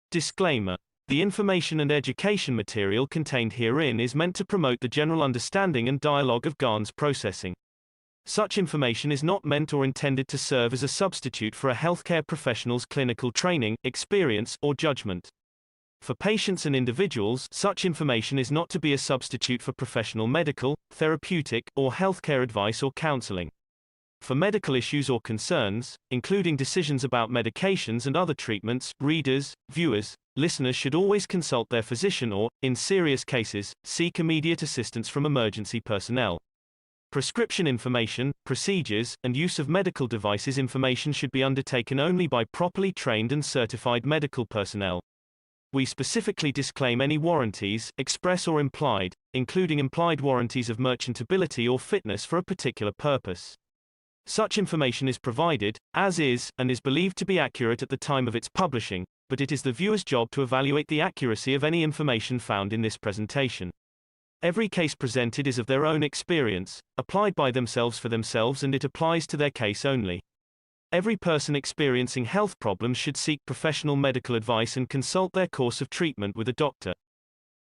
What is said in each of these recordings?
Disclaimer. The information and education material contained herein is meant to promote the general understanding and dialogue of GAN's processing. Such information is not meant or intended to serve as a substitute for a healthcare professional's clinical training, experience, or judgment. For patients and individuals, such information is not to be a substitute for professional medical, therapeutic, or healthcare advice or counseling. For medical issues or concerns, including decisions about medications and other treatments, readers, viewers, listeners should always consult their physician or, in serious cases, seek immediate assistance from emergency personnel. Prescription information, procedures, and use of medical devices information should be undertaken only by properly trained and certified medical personnel. We specifically disclaim any warranties, express or implied, including implied warranties of merchantability or fitness for a particular purpose. Such information is provided, as is, and is believed to be accurate at the time of its publishing, but it is the viewer's job to evaluate the accuracy of any information found in this presentation. Every case presented is of their own experience, applied by themselves for themselves, and it applies to their case only. Every person experiencing health problems should seek professional medical advice and consult their course of treatment with a doctor.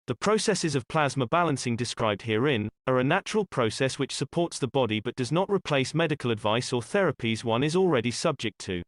The processes of plasma balancing described herein are a natural process which supports the body but does not replace medical advice or therapies one is already subject to.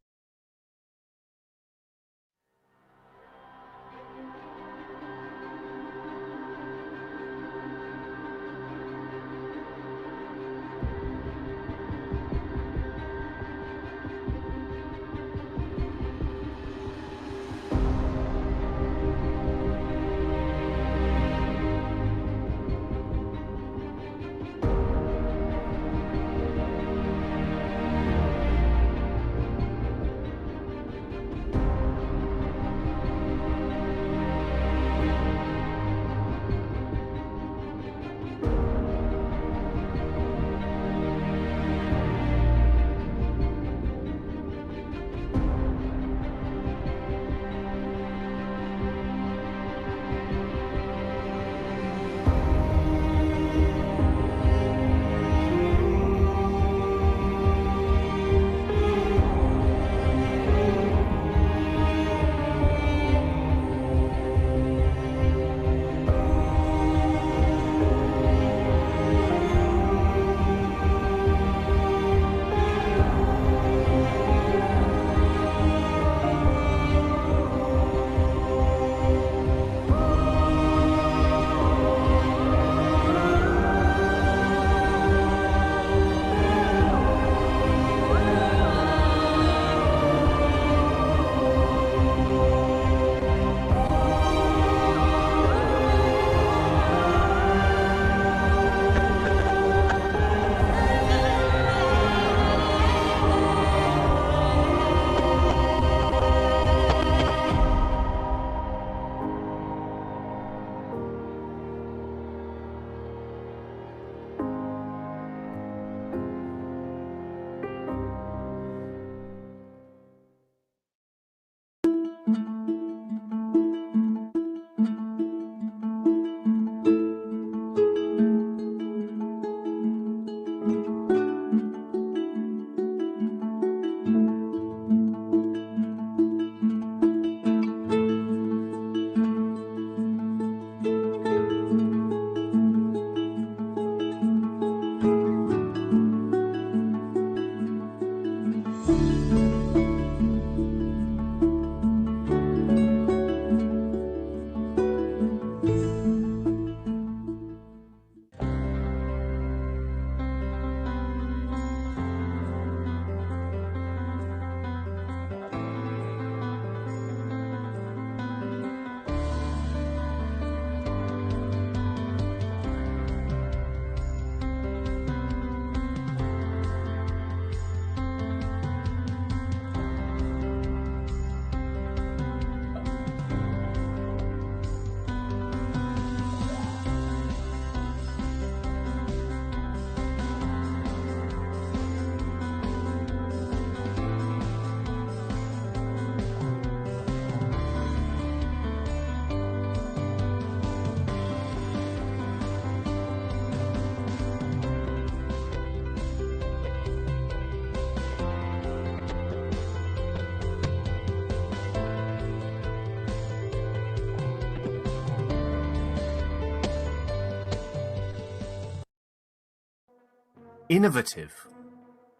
Innovative,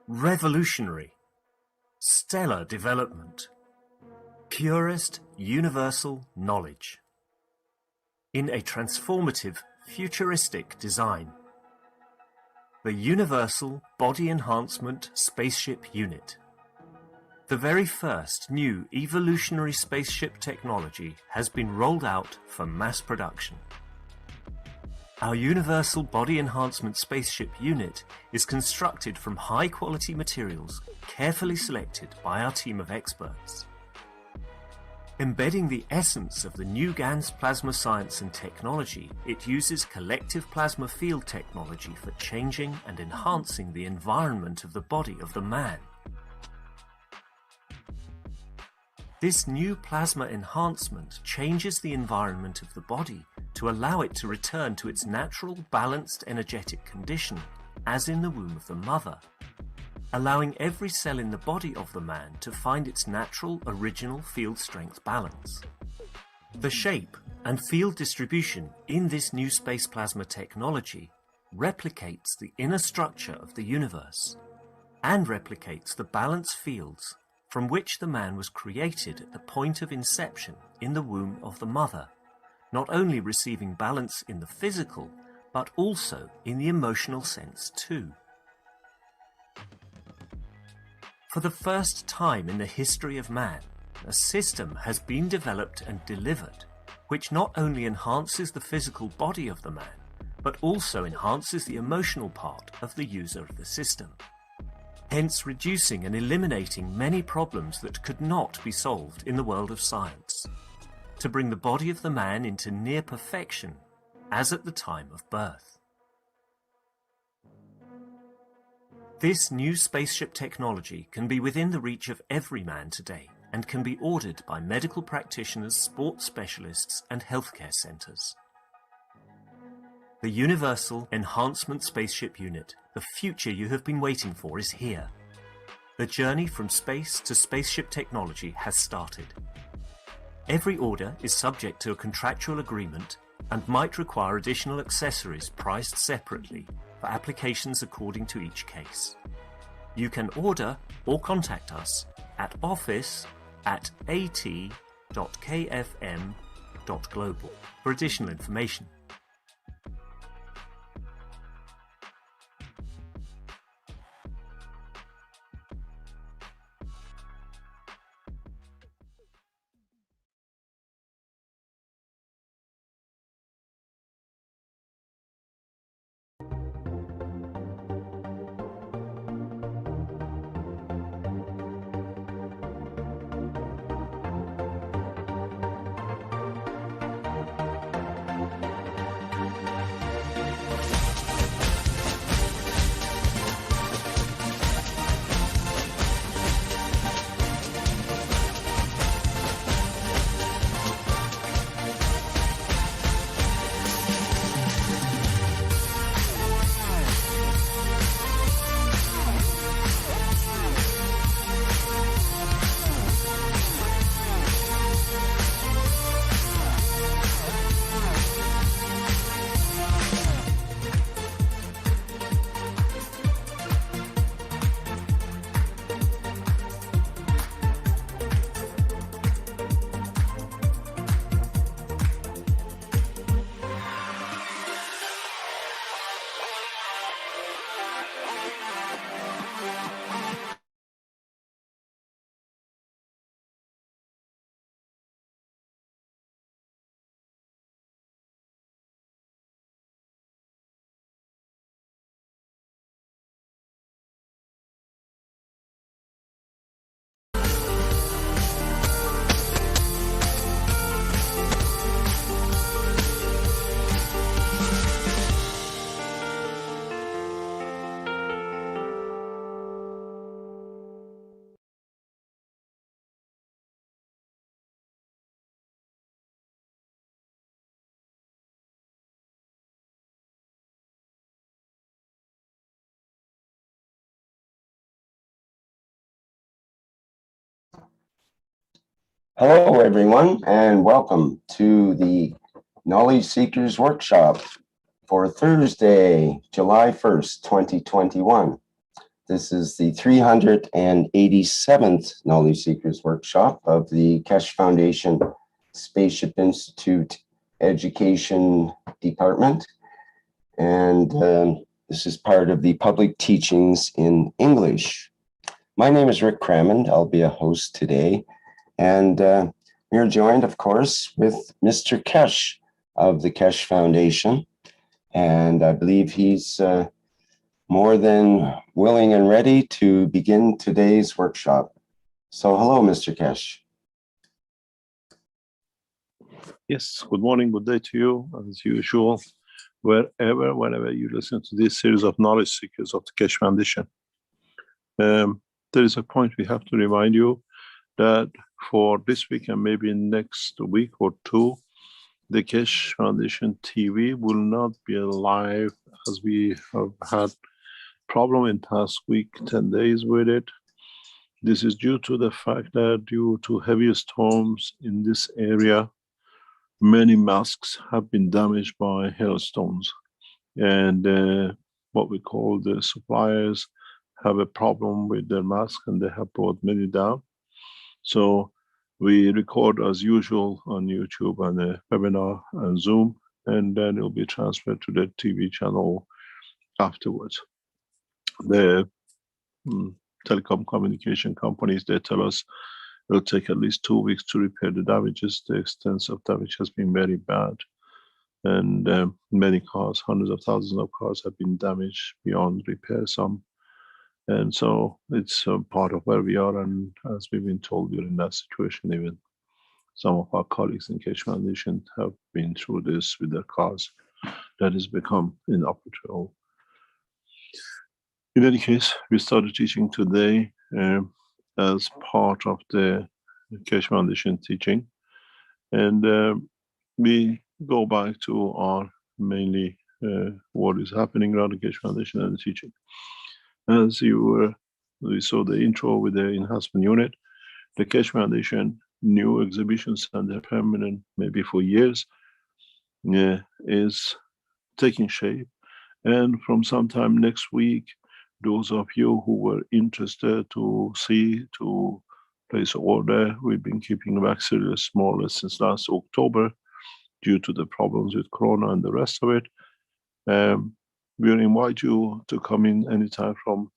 revolutionary, stellar development, purest universal knowledge. In a transformative, futuristic design. The Universal Body Enhancement Spaceship Unit. The very first new evolutionary spaceship technology has been rolled out for mass production. Our Universal Body Enhancement Spaceship Unit is constructed from high-quality materials carefully selected by our team of experts. Embedding the essence of the new GANS plasma science and technology, it uses collective plasma field technology for changing and enhancing the environment of the body of the man. This new plasma enhancement changes the environment of the body to allow it to return to its natural, balanced, energetic condition, as in the womb of the mother, allowing every cell in the body of the man to find its natural, original field strength balance. The shape and field distribution in this new space plasma technology replicates the inner structure of the universe and replicates the balance fields from which the man was created at the point of inception in the womb of the mother, not only receiving balance in the physical, but also in the emotional sense too. For the first time in the history of man, a system has been developed and delivered which not only enhances the physical body of the man, but also enhances the emotional part of the user of the system, hence reducing and eliminating many problems that could not be solved in the world of science, to bring the body of the man into near perfection, as at the time of birth. This new spaceship technology can be within the reach of every man today and can be ordered by medical practitioners, sports specialists and healthcare centres. The Universal Enhancement Spaceship Unit, the future you have been waiting for, is here. The journey from space to spaceship technology has started. Every order is subject to a contractual agreement and might require additional accessories priced separately for applications according to each case. You can order or contact us at office@at.kfm.global for additional information. Hello, everyone, and welcome to the Knowledge Seekers Workshop for Thursday, July 1st, 2021. This is the 387th Knowledge Seekers Workshop of the Keshe Foundation Spaceship Institute Education Department. And this is part of the Public Teachings in English. My name is Rick Crammond. I'll be a host today. And we are joined, of course, with Mr. Keshe of the Keshe Foundation. And I believe he's more than willing and ready to begin today's workshop. So hello, Mr. Keshe. Yes, good morning, good day to you, as usual, whenever you listen to this series of knowledge seekers of the Keshe Foundation. There is a point we have to remind you that for this week and maybe next week or two, the Keshe Foundation TV will not be live, as we have had problem in past week, 10 days with it. This is due to the fact that due to heavy storms in this area, many masks have been damaged by hailstones. And what we call the suppliers have a problem with their mask and they have brought many down. So we record as usual on YouTube and a webinar and Zoom, and then it'll be transferred to the TV channel afterwards. The telecom communication companies, they tell us it'll take at least 2 weeks to repair the damages. The extent of damage has been very bad. And many cars, hundreds of thousands of cars have been damaged beyond repair, some. And so it's part of where we are, and as we've been told, we're in that situation. Even some of our colleagues in Keshe Foundation have been through this with their cars. That has become inoperable. In any case, we started teaching today as part of the Keshe Foundation teaching. And we go back to our mainly what is happening around the Keshe Foundation and the teaching. As we saw the intro with the enhancement unit, the Keshe Foundation new exhibition center, permanent maybe for years, is taking shape. And from sometime next week, those of you who were interested to place an order, we've been keeping back serious more or less since last October due to the problems with Corona and the rest of it. We'll invite you to come in anytime from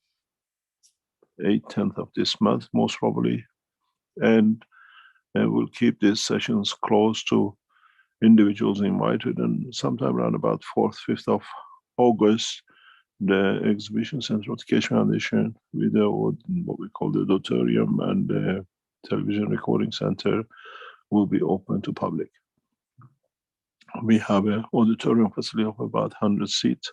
8th, 10th of this month, most probably. And we'll keep these sessions closed to individuals invited. And sometime around about 4th, 5th of August, the exhibition center of the Keshe Foundation with what we call the auditorium and the television recording center will be open to public. We have an auditorium facility of about 100 seats,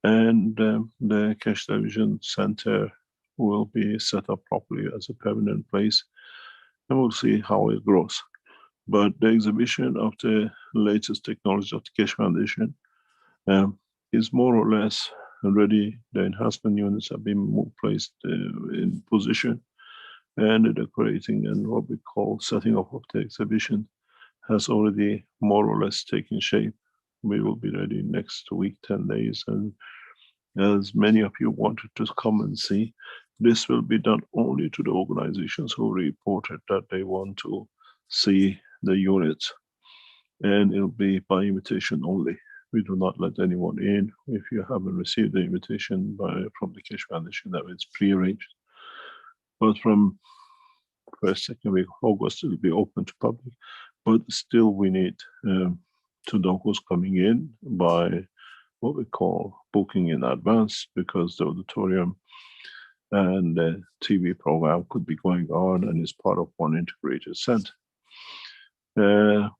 and the Keshe Television Center will be set up properly as a permanent place, and we'll see how it grows. But the exhibition of the latest technology of the Keshe Foundation is more or less ready. The enhancement units have been placed in position, and the decorating and what we call setting up of the exhibition has already more or less taken shape. We will be ready next week, 10 days. And as many of you wanted to come and see, this will be done only to the organizations who reported that they want to see the units. And it'll be by invitation only. We do not let anyone in. If you haven't received the invitation from the Keshe Foundation, that is pre-arranged. But from first, second week of August, it will be open to public. But still we need to know who's coming in by what we call booking in advance, because the auditorium and the TV program could be going on and is part of one integrated center.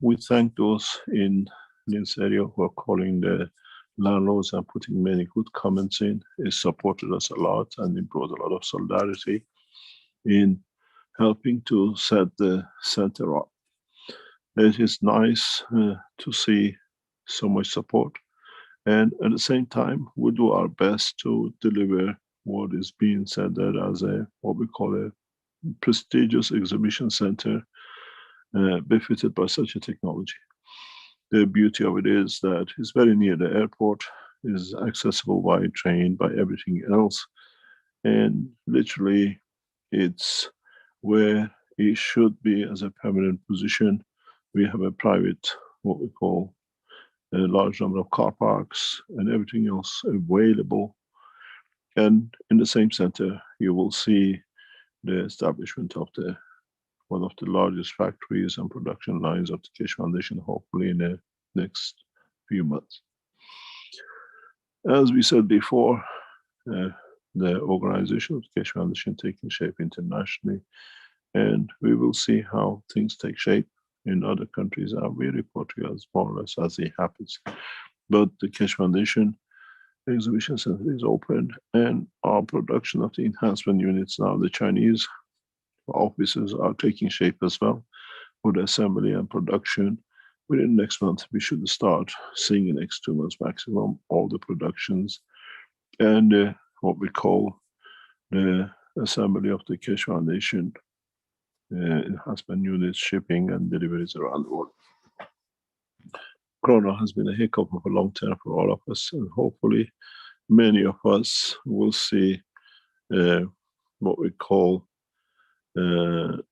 We thank those in this area who are calling the landlords and putting many good comments in. It supported us a lot, and it brought a lot of solidarity in helping to set the center up. It is nice to see so much support, and at the same time we do our best to deliver what is being said there as what we call a prestigious exhibition center befitted by such a technology. The beauty of it is that it's very near the airport, is accessible by train, by everything else. And literally, it's where it should be as a permanent position. We have a private, what we call a large number of car parks and everything else available. And in the same center, you will see the establishment of one of the largest factories and production lines of the Keshe Foundation, hopefully in the next few months. As we said before, the organization of the Keshe Foundation taking shape internationally, and we will see how things take shape in other countries. We report to you as more or less as it happens. But the Keshe Foundation exhibition center is open, and our production of the enhancement units now, the Chinese offices are taking shape as well for the assembly and production. Within next month, we should start seeing in the next 2 months maximum all the productions and what we call the assembly of the Keshe Foundation enhancement units, shipping and deliveries around the world. Corona has been a hiccup of a long term for all of us, and hopefully many of us will see what we call the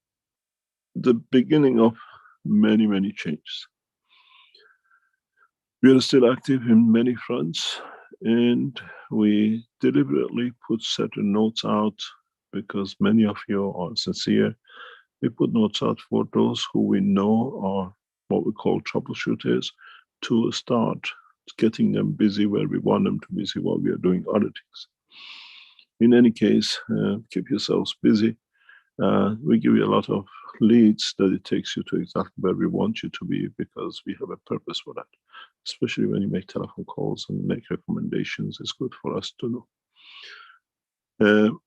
beginning of many, many changes. We are still active in many fronts, and we deliberately put certain notes out because many of you are sincere. We put notes out for those who we know are what we call troubleshooters, to start getting them busy where we want them to be busy while we are doing other things. In any case, keep yourselves busy. We give you a lot of leads that it takes you to exactly where we want you to be, because we have a purpose for that. Especially when you make telephone calls and make recommendations, it's good for us to know.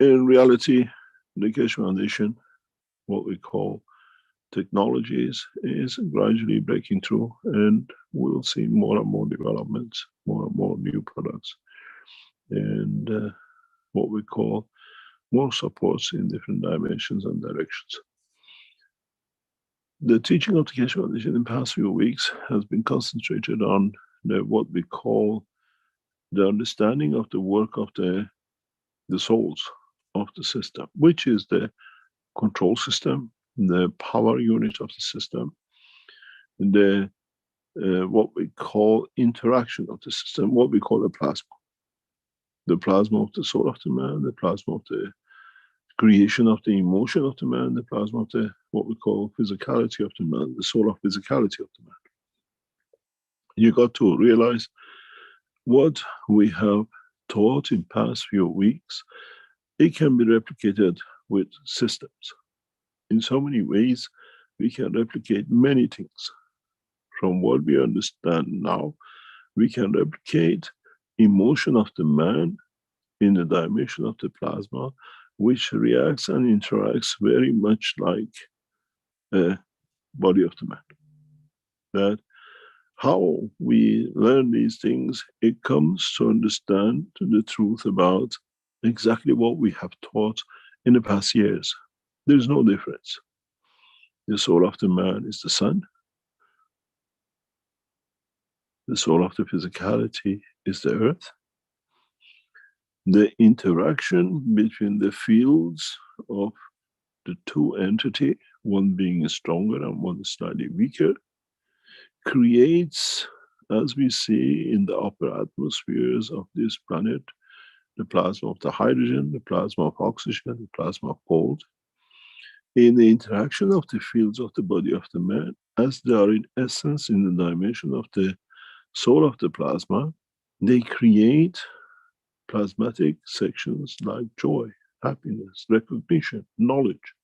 In reality, the Keshe Foundation, what we call technologies, is gradually breaking through, and we'll see more and more developments, more and more new products, and what we call more supports in different dimensions and directions. The teaching of the Keshe Foundation in the past few weeks has been concentrated on what we call the understanding of the work of the souls of the system, which is the control system, the power unit of the system, the what we call interaction of the system, what we call the plasma of the soul of the man, the plasma of the creation of the emotion of the man, the plasma of the what we call physicality of the man, the soul of physicality of the man. You got to realize what we have taught in past few weeks, it can be replicated with systems. In so many ways, we can replicate many things. From what we understand now, we can replicate emotion of the man in the dimension of the plasma, which reacts and interacts very much like a body of the man. That how we learn these things, it comes to understand the truth about exactly what we have taught in the past years. There's no difference. The soul of the man is the sun. The soul of the physicality is the earth. The interaction between the fields of the two entities, one being stronger and one slightly weaker, creates, as we see in the upper atmospheres of this planet, the plasma of the hydrogen, the plasma of oxygen, the plasma of gold. In the interaction of the fields of the body of the man, as they are in essence in the dimension of the soul of the plasma, they create plasmatic sections like joy, happiness, recognition, knowledge.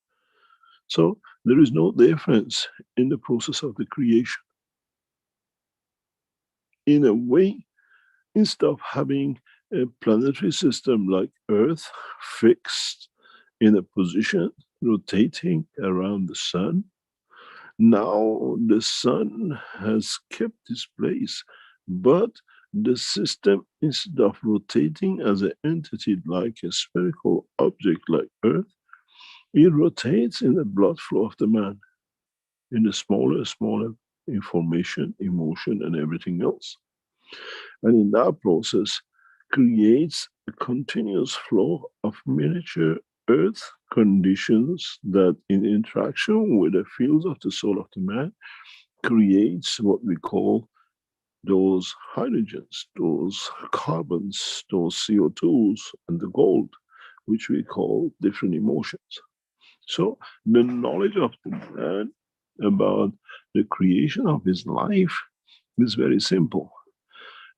So there is no difference in the process of the creation. In a way, instead of having a planetary system like Earth fixed in a position, rotating around the sun, now the sun has kept its place, but the system, instead of rotating as an entity like a spherical object like Earth, it rotates in the blood flow of the man, in the smaller information, emotion, and everything else. And in that process, creates a continuous flow of miniature Earth conditions that, in interaction with the fields of the soul of the man, creates what we call those hydrogens, those carbons, those CO2s, and the gold, which we call different emotions. So the knowledge of the man about the creation of his life is very simple.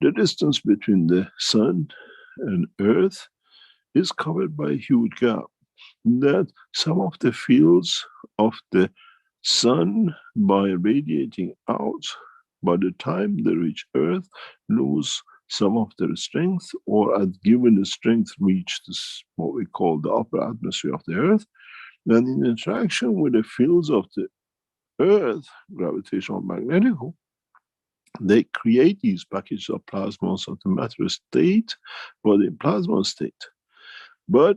The distance between the sun and earth is covered by a huge gap, that some of the fields of the sun, by radiating out, by the time they reach earth, lose some of their strength, or at given the strength reach this, what we call the upper atmosphere of the earth. Then in interaction with the fields of the earth, gravitational magnetical, they create these packages of plasmas of the matter state, but in plasma state. But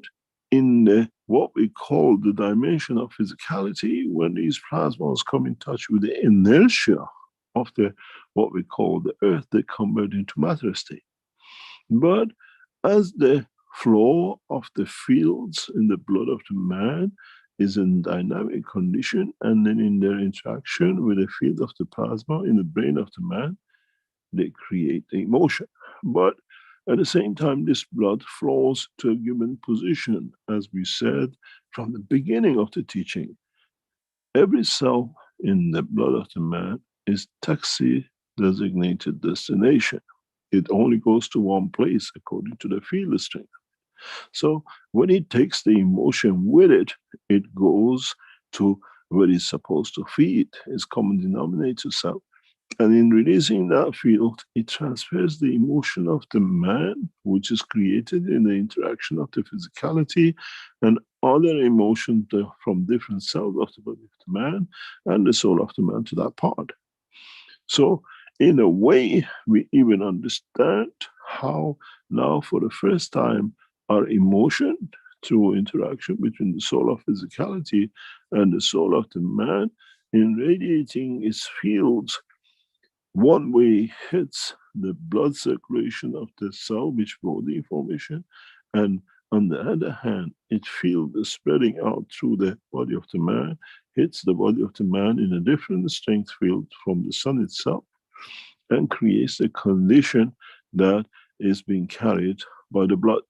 in what we call the dimension of physicality, when these plasmas come in touch with the inertia of the what we call the earth, they convert into matter state. But as the flow of the fields in the blood of the man is in dynamic condition, and then in their interaction with the field of the plasma in the brain of the man, they create the emotion. But at the same time, this blood flows to a given position, as we said from the beginning of the teaching. Every cell in the blood of the man is taxi designated destination. It only goes to one place according to the field strength. So when it takes the emotion with it, it goes to where it's supposed to feed, its common denominator cell. And in releasing that field, it transfers the emotion of the man, which is created in the interaction of the physicality and other emotions from different cells of the body of the man and the soul of the man to that part. So in a way, we even understand how now for the first time our emotion through interaction between the soul of physicality and the soul of the man in radiating its fields, one way hits the blood circulation of the cell which brought the information, and on the other hand, its field is spreading out through the body of the man, hits the body of the man in a different strength field from the sun itself, and creates a condition that is being carried by the blood.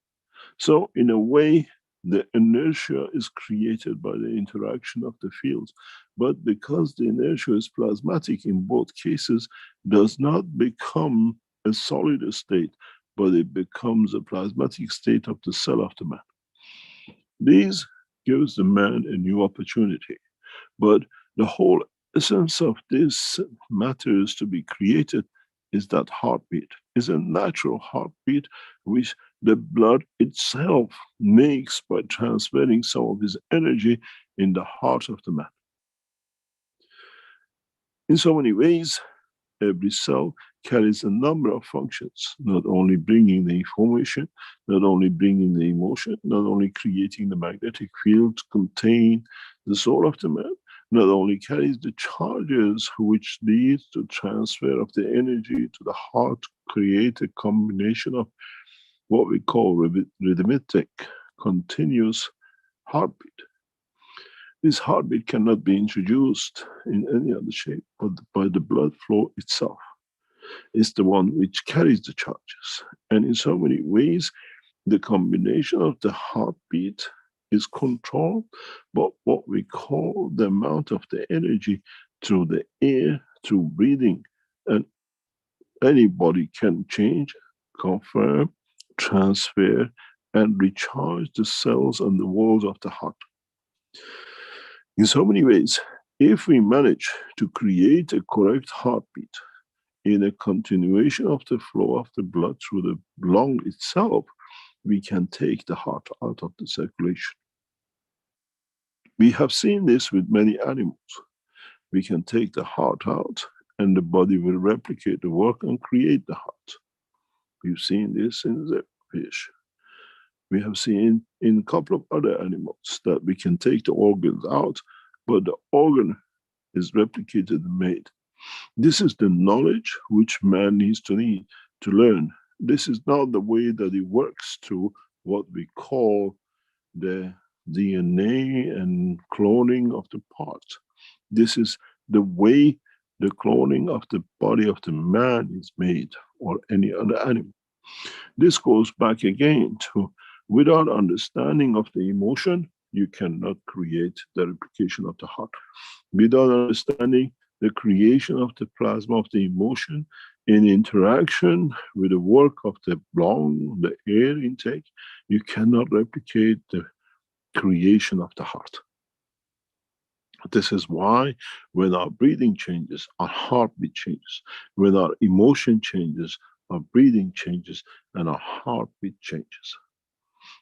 So in a way, the inertia is created by the interaction of the fields. But because the inertia is plasmatic in both cases, does not become a solid state, but it becomes a plasmatic state of the cell of the man. This gives the man a new opportunity. But the whole essence of this matter is to be created is that heartbeat, is a natural heartbeat which the blood itself makes by transferring some of its energy in the heart of the man. In so many ways, every cell carries a number of functions, not only bringing the information, not only bringing the emotion, not only creating the magnetic field to contain the soul of the man, not only carries the charges which leads to transfer of the energy to the heart, create a combination of what we call rhythmic, continuous heartbeat. This heartbeat cannot be introduced in any other shape but by the blood flow itself. It's the one which carries the charges. And in so many ways, the combination of the heartbeat is controlled by what we call the amount of the energy through the air, through breathing. And anybody can change, confirm, transfer, and recharge the cells and the walls of the heart. In so many ways, if we manage to create a correct heartbeat in a continuation of the flow of the blood through the lung itself, we can take the heart out of the circulation. We have seen this with many animals. We can take the heart out and the body will replicate the work and create the heart. We've seen this in the fish. We have seen in a couple of other animals that we can take the organs out, but the organ is replicated and made. This is the knowledge which man needs to learn. This is not the way that it works through what we call the DNA and cloning of the parts. This is the way the cloning of the body of the man is made, or any other animal. This goes back again to, without understanding of the emotion, you cannot create the replication of the heart. Without understanding the creation of the plasma of the emotion in interaction with the work of the lung, the air intake, you cannot replicate the creation of the heart. This is why when our breathing changes, our heartbeat changes. When our emotion changes, our breathing changes and our heartbeat changes.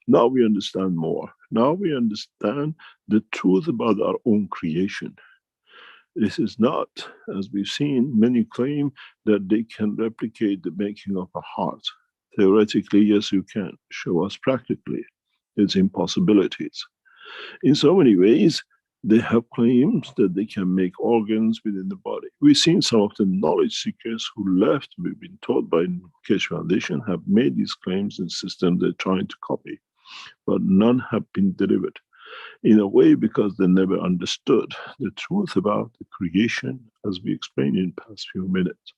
Now we understand more. Now we understand the truth about our own creation. This is not, as we've seen, many claim that they can replicate the making of a heart. Theoretically, yes, you can. Show us practically. It's impossibilities. In so many ways, they have claims that they can make organs within the body. We've seen some of the knowledge seekers who left, we've been taught by Keshe Foundation, have made these claims in systems they're trying to copy, but none have been delivered. In a way, because they never understood the truth about the creation, as we explained in the past few minutes.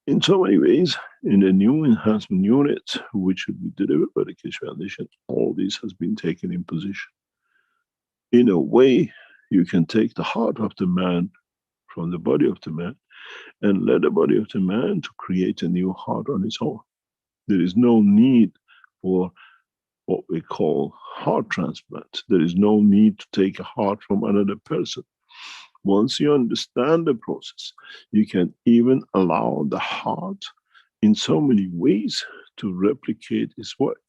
In so many ways, in the new enhancement unit, which should be delivered by the Keshe Foundation, all this has been taken in position. In a way, you can take the heart of the man from the body of the man and let the body of the man to create a new heart on its own. There is no need for what we call heart transplant. There is no need to take a heart from another person. Once you understand the process, you can even allow the heart in so many ways to replicate its work.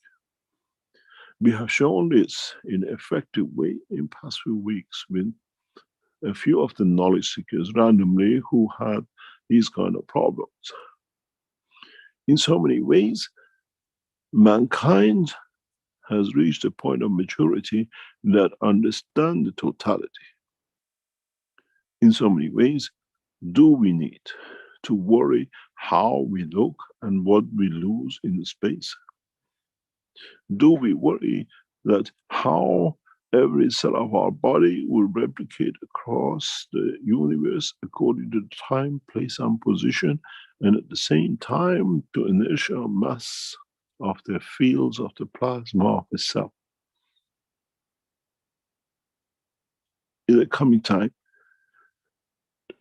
We have shown this in an effective way in past few weeks with a few of the knowledge seekers randomly who had these kind of problems. In so many ways, mankind has reached a point of maturity that understand the totality. In so many ways, do we need to worry how we look and what we lose in the space? Do we worry that how every cell of our body will replicate across the universe according to time, place and position, and at the same time to inertial mass of the fields of the plasma of the cell? In the coming time,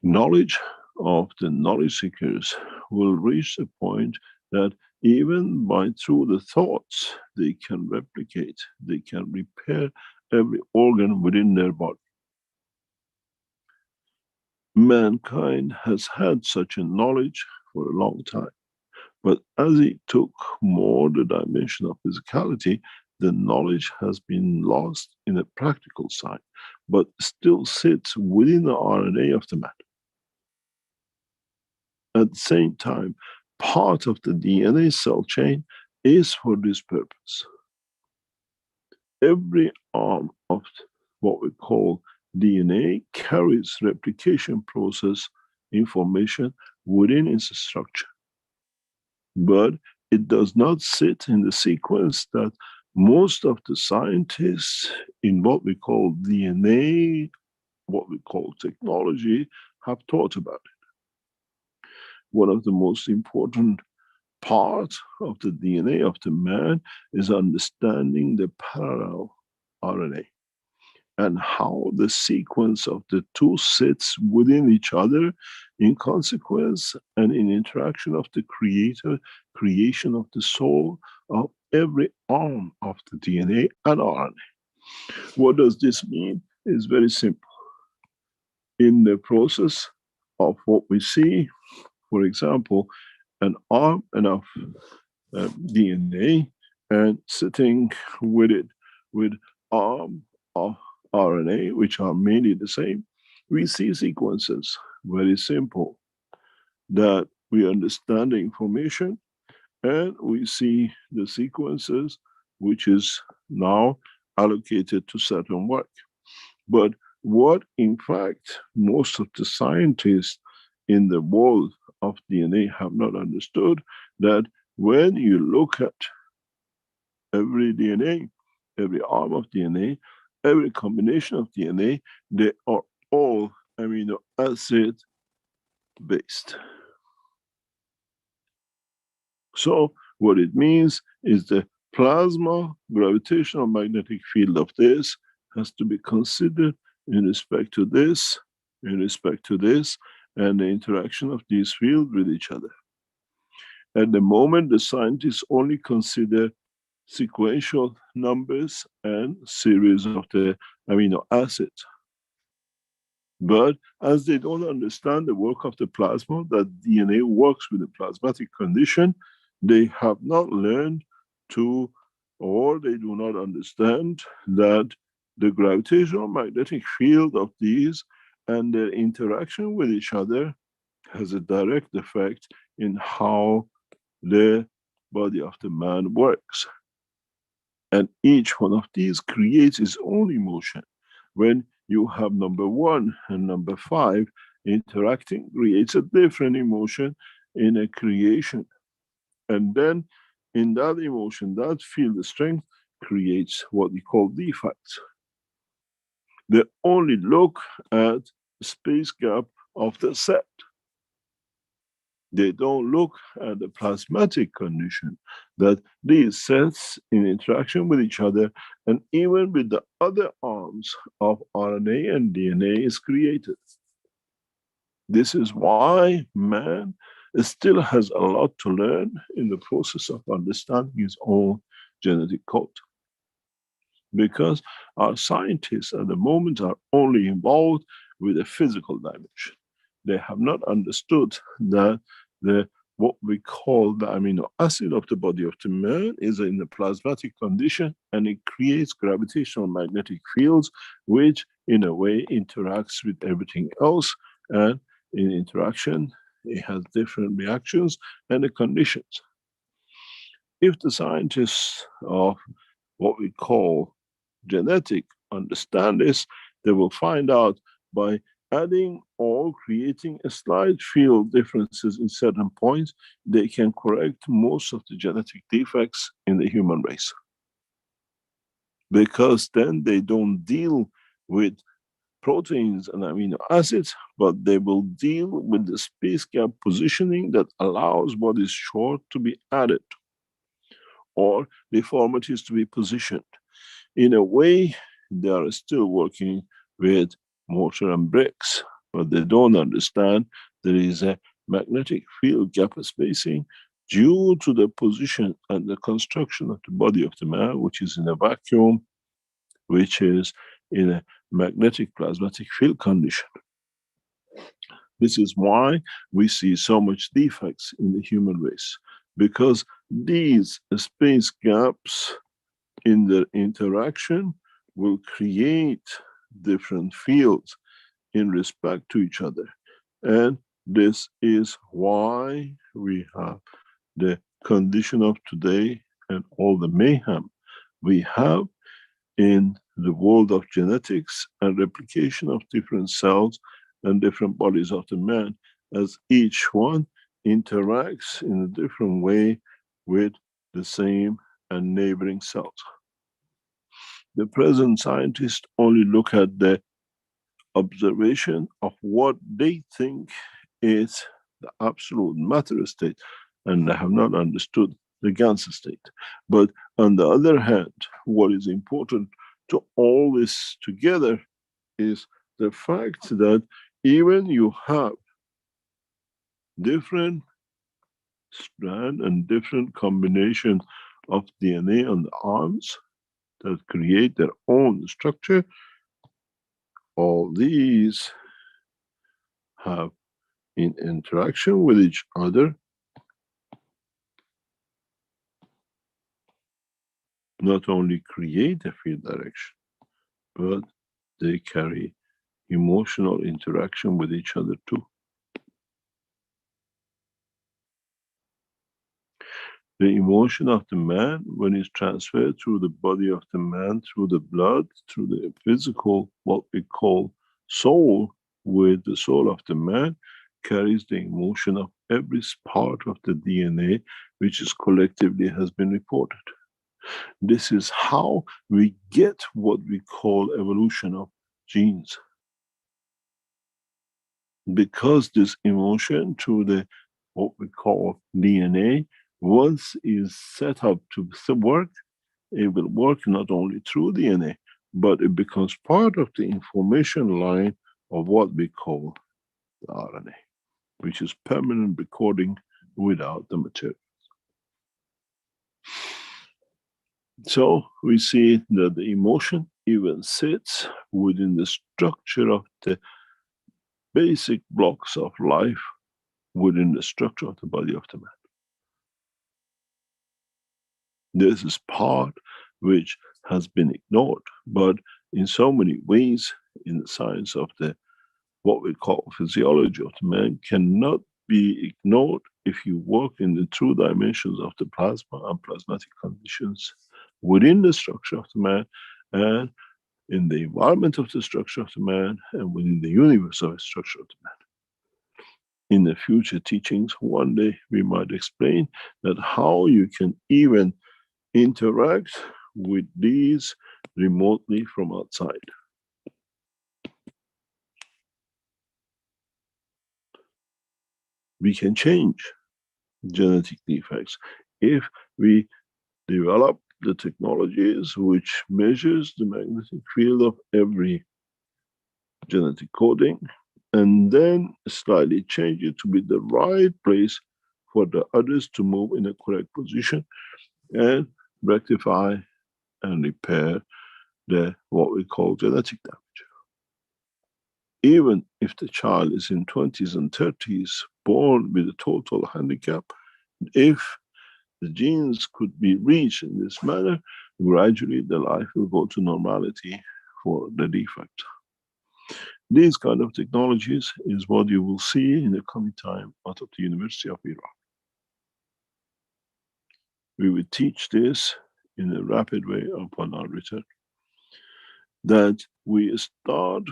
knowledge of the knowledge seekers will reach a point that even by through the thoughts, they can replicate, they can repair every organ within their body. Mankind has had such a knowledge for a long time, but as it took more the dimension of physicality, the knowledge has been lost in a practical side, but still sits within the RNA of the man. At the same time, part of the DNA cell chain is for this purpose. Every arm of what we call DNA carries replication process information within its structure. But it does not sit in the sequence that most of the scientists in what we call DNA, what we call technology, have taught about it. One of the most important parts of the DNA of the man is understanding the parallel RNA and how the sequence of the two sits within each other in consequence and in interaction of the creator, creation of the soul of every arm of the DNA and RNA. What does this mean? It's very simple. In the process of what we see, for example, an arm of DNA and sitting with it with arm of RNA, which are mainly the same, we see sequences, very simple, that we understand the information and we see the sequences which is now allocated to certain work. But what in fact most of the scientists in the world of DNA have not understood that when you look at every DNA, every arm of DNA, every combination of DNA, they are all amino acid based. So what it means is the plasma gravitational magnetic field of this has to be considered in respect to this, in respect to this, and the interaction of these fields with each other. At the moment, the scientists only consider sequential numbers and series of the amino acids. But as they don't understand the work of the plasma, that DNA works with the plasmatic condition, they have not learned to, or they do not understand that the gravitational magnetic field of these and their interaction with each other has a direct effect in how the body of the man works. And each one of these creates its own emotion. When you have number 1 and number 5 interacting, creates a different emotion in a creation. And then in that emotion, that field strength creates what we call defects. They only look at the space gap of the set. They don't look at the plasmatic condition that these sets in interaction with each other and even with the other arms of RNA and DNA is created. This is why man still has a lot to learn in the process of understanding his own genetic code. Because our scientists at the moment are only involved with the physical dimension. They have not understood that what we call the amino acid of the body of the man is in the plasmatic condition, and it creates gravitational magnetic fields, which in a way interacts with everything else, and in interaction, it has different reactions and the conditions. If the scientists of what we call genetic understand this, they will find out by adding or creating a slight field differences in certain points, they can correct most of the genetic defects in the human race. Because then they don't deal with proteins and amino acids, but they will deal with the space gap positioning that allows what is short to be added or deformities to be positioned. In a way, they are still working with mortar and bricks, but they don't understand there is a magnetic field gap spacing due to the position and the construction of the body of the man, which is in a vacuum, which is in a magnetic plasmatic field condition. This is why we see so much defects in the human race, because these space gaps in their interaction will create different fields in respect to each other. And this is why we have the condition of today and all the mayhem we have in the world of genetics and replication of different cells and different bodies of the man, as each one interacts in a different way with the same and neighboring cells. The present scientists only look at the observation of what they think is the absolute matter state, and they have not understood the Ganser state. But on the other hand, what is important to all this together is the fact that even you have different strand and different combination of DNA on the arms that create their own structure, all these have in interaction with each other not only create a field direction, but they carry emotional interaction with each other too. The emotion of the man, when it's transferred through the body of the man, through the blood, through the physical, what we call soul, with the soul of the man, carries the emotion of every part of the DNA, which is collectively has been reported. This is how we get what we call evolution of genes. Because this emotion through the what we call DNA, once is set up to work, it will work not only through DNA, but it becomes part of the information line of what we call the RNA, which is permanent recording without the material. So we see that the emotion even sits within the structure of the basic blocks of life within the structure of the body of the man. This is part which has been ignored, but in so many ways in the science of the what we call physiology of the man cannot be ignored if you work in the true dimensions of the plasma and plasmatic conditions within the structure of the man and in the environment of the structure of the man and within the universe of the structure of the man. In the future teachings, one day we might explain that how you can even interact with these remotely from outside. We can change genetic defects if we develop the technologies which measures the magnetic field of every genetic coding and then slightly change it to be the right place for the others to move in a correct position and rectify and repair the what we call genetic damage. Even if the child is in 20s and 30s, born with a total handicap, if the genes could be reached in this manner, gradually the life will go to normality for the defect. These kind of technologies is what you will see in the coming time out of the University of Iraq. We will teach this in a rapid way upon our return. That we start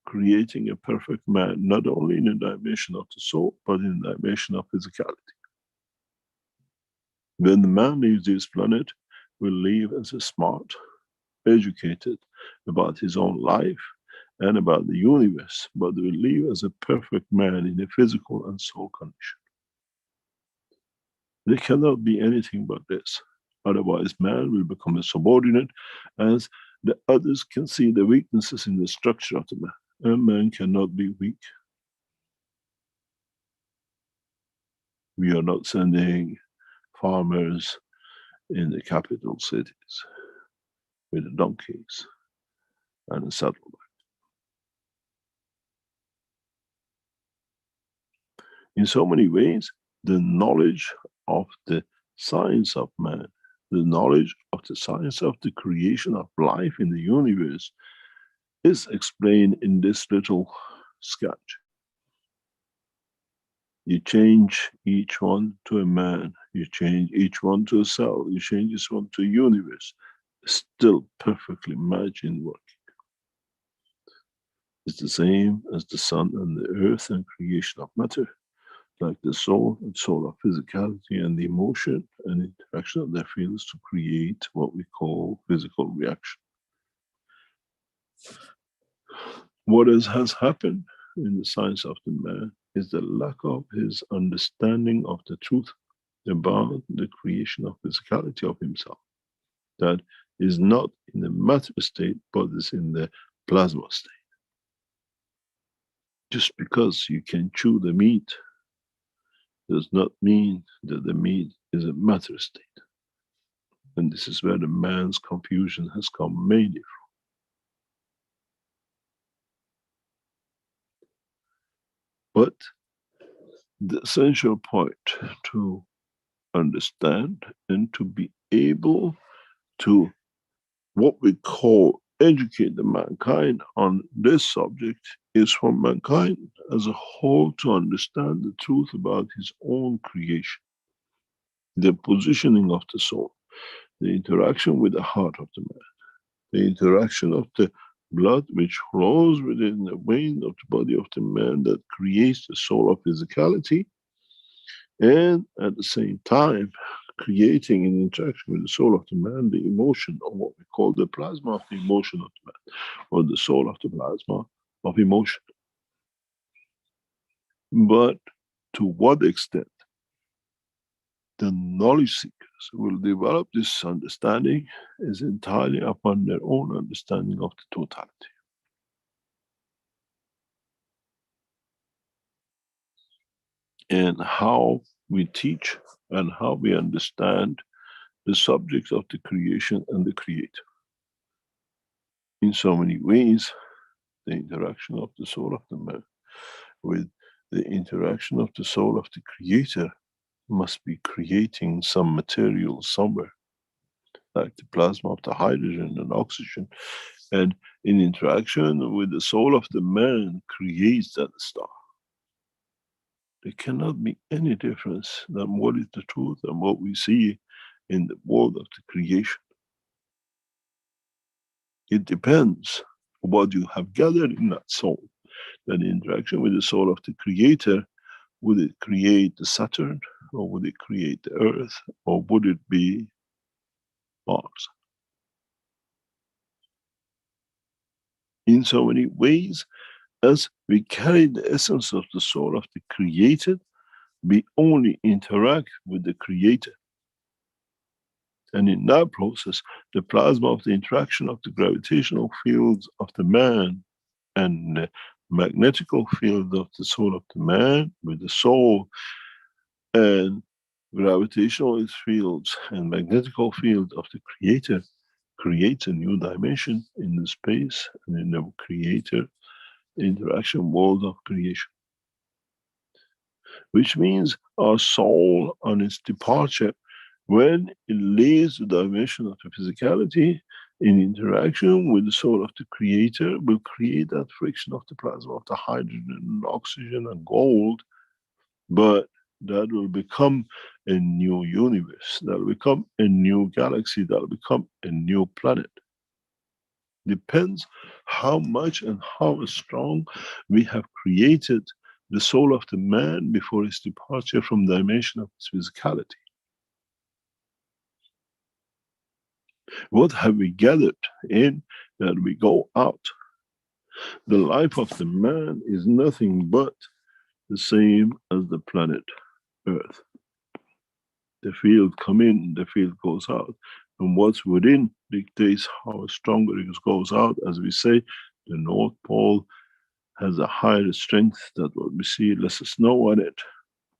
creating a perfect man, not only in the dimension of the soul, but in the dimension of physicality. When the man leaves this planet, will leave as a smart, educated about his own life and about the universe, but will leave as a perfect man in a physical and soul condition. There cannot be anything but this. Otherwise, man will become a subordinate as the others can see the weaknesses in the structure of the man. And man cannot be weak. We are not sending farmers in the capital cities with the donkeys and a saddlebag. In so many ways, the knowledge of the science of man, the knowledge of the science of the creation of life in the universe is explained in this little sketch. You change each one to a man, you change each one to a cell, you change this one to a universe, still perfectly matching working. It's the same as the sun and the earth and creation of matter, like the soul and soul of physicality and the emotion and interaction of their fields to create what we call physical reaction. What has happened in the science of the man is the lack of his understanding of the truth about the creation of physicality of himself. That is not in the matter state, but is in the plasma state. Just because you can chew the meat does not mean that the meat is a matter state. And this is where the man's confusion has come mainly from. But the essential point to understand and to be able to what we call educate the mankind on this subject is for mankind as a whole to understand the truth about his own creation, the positioning of the soul, the interaction with the heart of the man, the interaction of the blood which flows within the vein of the body of the man that creates the soul of physicality, and at the same time creating in interaction with the soul of the man the emotion, or what we call the plasma of the emotion of the man, or the soul of the plasma of emotion. But to what extent the knowledge seekers will develop this understanding is entirely upon their own understanding of the totality. And how we teach and how we understand the subject of the creation and the creator. In so many ways, the interaction of the soul of the man with the interaction of the soul of the creator must be creating some material somewhere, like the plasma of the hydrogen and oxygen, and in interaction with the soul of the man creates that star. There cannot be any difference than what is the truth and what we see in the world of the creation. It depends on what you have gathered in that soul. That interaction with the soul of the creator, would it create the Saturn, or would it create the Earth, or would it be Mars? In so many ways, as we carry the essence of the soul of the created, we only interact with the creator. And in that process, the plasma of the interaction of the gravitational fields of the man and the magnetical field of the soul of the man with the soul, and gravitational fields and magnetical field of the creator creates a new dimension in the space and in the creator interaction world of creation. Which means our soul on its departure, when it leaves the dimension of the physicality in interaction with the soul of the creator, will create that friction of the plasma of the hydrogen and oxygen and gold, but that will become a new universe, that will become a new galaxy, that will become a new planet. Depends how much and how strong we have created the soul of the man before his departure from the dimension of his physicality. What have we gathered in that we go out? The life of the man is nothing but the same as the planet Earth. The field come in, the field goes out. And what's within dictates how stronger it goes out. As we say, the North Pole has a higher strength that what we see less snow on it,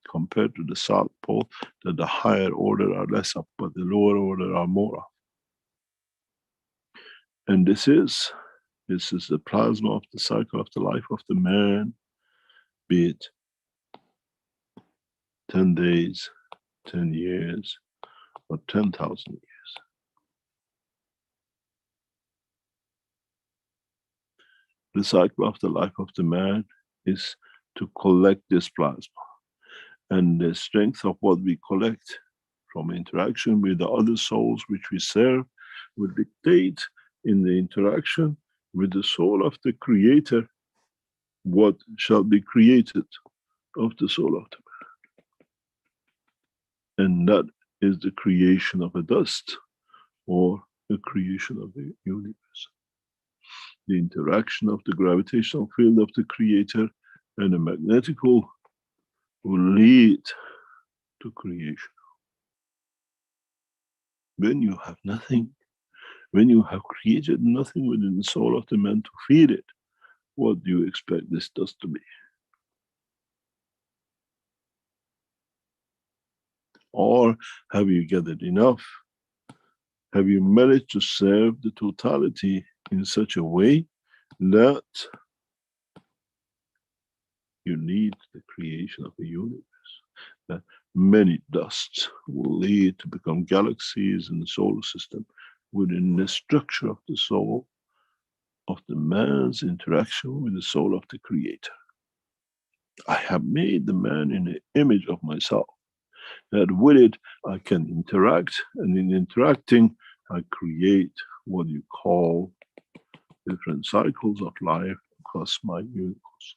compared to the South Pole, that the higher order are less up, but the lower order are more up. And this is the plasma of the cycle of the life of the man, be it 10 days, 10 years, or 10,000 years. The cycle of the life of the man is to collect this plasma. And the strength of what we collect from interaction with the other souls which we serve will dictate in the interaction with the soul of the creator what shall be created of the soul of the man. And that is the creation of a dust, or the creation of the universe. The interaction of the gravitational field of the creator and the magnetical will lead to creation. When you have nothing, when you have created nothing within the soul of the man to feed it, what do you expect this dust to be? Or have you gathered enough? Have you managed to serve the totality in such a way that you need the creation of a universe? That many dusts will lead to become galaxies in the solar system within the structure of the soul of the man's interaction with the soul of the creator. I have made the man in the image of myself, that with it I can interact, and in interacting I create what you call different cycles of life across my universe.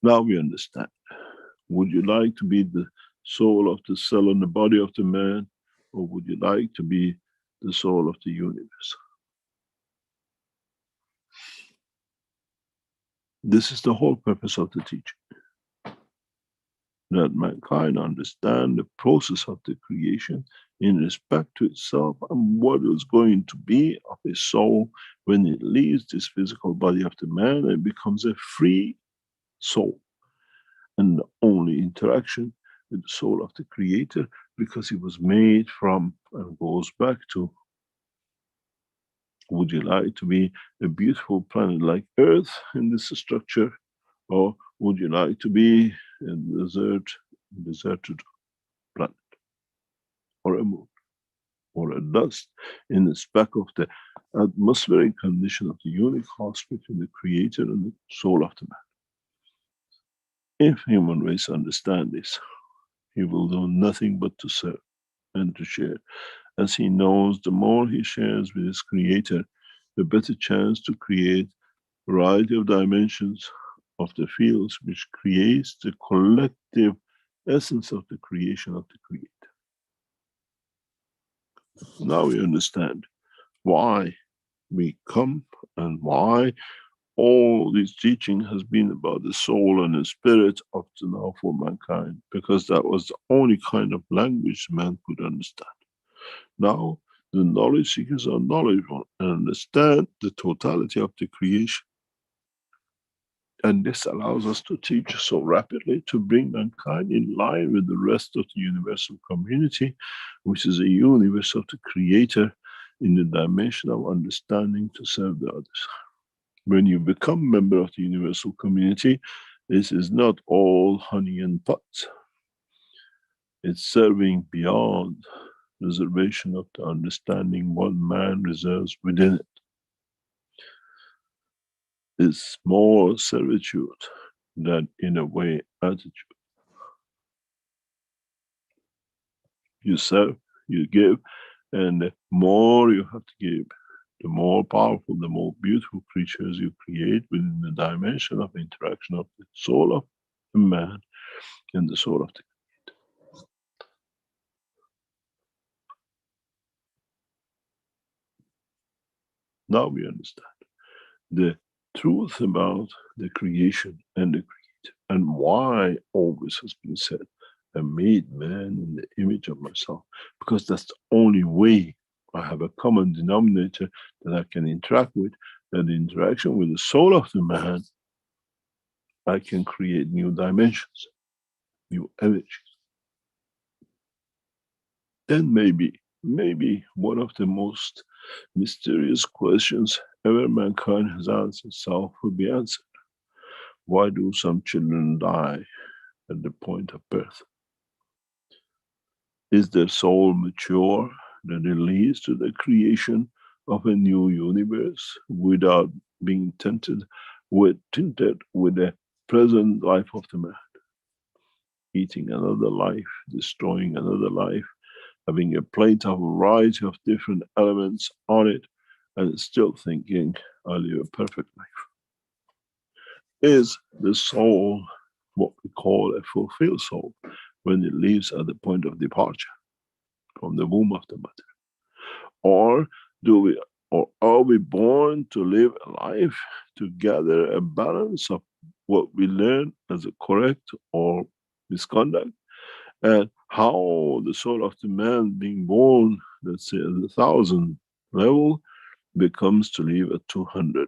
Now we understand. Would you like to be the soul of the cell and the body of the man, or would you like to be the soul of the universe? This is the whole purpose of the teaching. That mankind understand the process of the creation in respect to itself and what is going to be of a soul when it leaves this physical body of the man and becomes a free soul. And the only interaction with the soul of the creator, because it was made from and goes back to, would you like to be a beautiful planet like Earth in this structure, or would you like to be a deserted planet, or a moon, or a dust in the speck of the atmospheric condition of the universe between the creator and the soul of the man? If human race understand this, he will do nothing but to serve and to share. As he knows, the more he shares with his creator, the better chance to create a variety of dimensions of the fields, which creates the collective essence of the creation of the creator. Now we understand why we come and why all this teaching has been about the soul and the spirit up to now for mankind, because that was the only kind of language man could understand. Now the knowledge seekers are knowledgeable and understand the totality of the creation. And this allows us to teach so rapidly to bring mankind in line with the rest of the universal community, which is a universe of the creator in the dimension of understanding to serve the others. When you become member of the universal community, this is not all honey and pots. It's serving beyond reservation of the understanding one man reserves within it. It's more servitude than, in a way, attitude. You serve, you give, and the more you have to give, the more powerful, the more beautiful creatures you create within the dimension of interaction of the soul of the man and the soul of the creator. Now we understand the truth about the creation and the creator, and why always has been said, I made man in the image of myself, because that's the only way I have a common denominator that I can interact with. That interaction with the soul of the man, I can create new dimensions, new energies. Then maybe one of the most mysterious questions ever mankind has answered itself will be answered. Why do some children die at the point of birth? Is their soul mature that it leads to the creation of a new universe without being tinted with the present life of the man? Eating another life, destroying another life, having a plate of a variety of different elements on it, and still thinking, I live a perfect life. Is the soul what we call a fulfilled soul when it leaves at the point of departure from the womb of the mother? Or are we born to live a life to gather a balance of what we learn as a correct or misconduct, and how the soul of the man being born, let's say at 1,000 level, becomes to live at 200,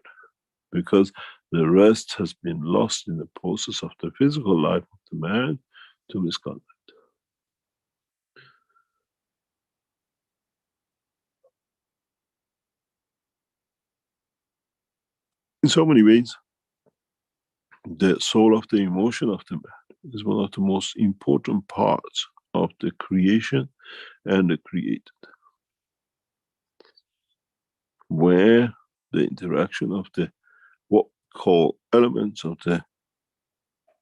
because the rest has been lost in the process of the physical life of the man to misconduct. In so many ways, the soul of the emotion of the man is one of the most important parts of the creation and the created, where the interaction of the what we call elements of the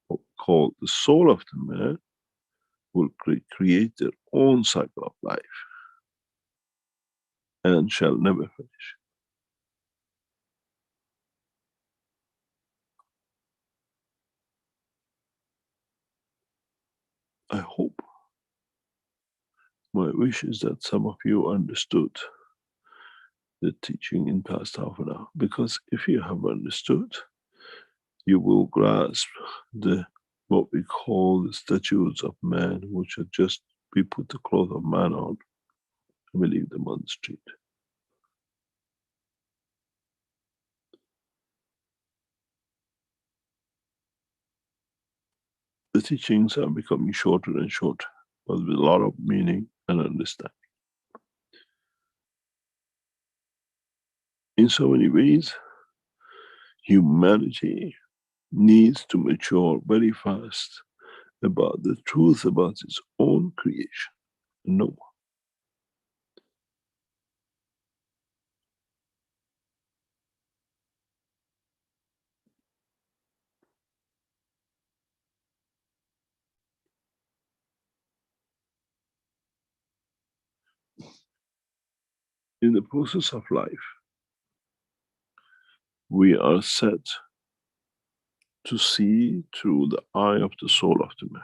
what we call the soul of the man will create their own cycle of life. and shall never finish. I hope, my wish is that some of you understood the teaching in past half an hour, because if you have understood, you will grasp the what we call the statutes of man, which are just, we put the cloth of man on and we leave them on the street. The teachings are becoming shorter and shorter, but with a lot of meaning and understanding. In so many ways, humanity needs to mature very fast about the truth about its own creation. No more. In the process of life, we are set to see through the eye of the soul of the man,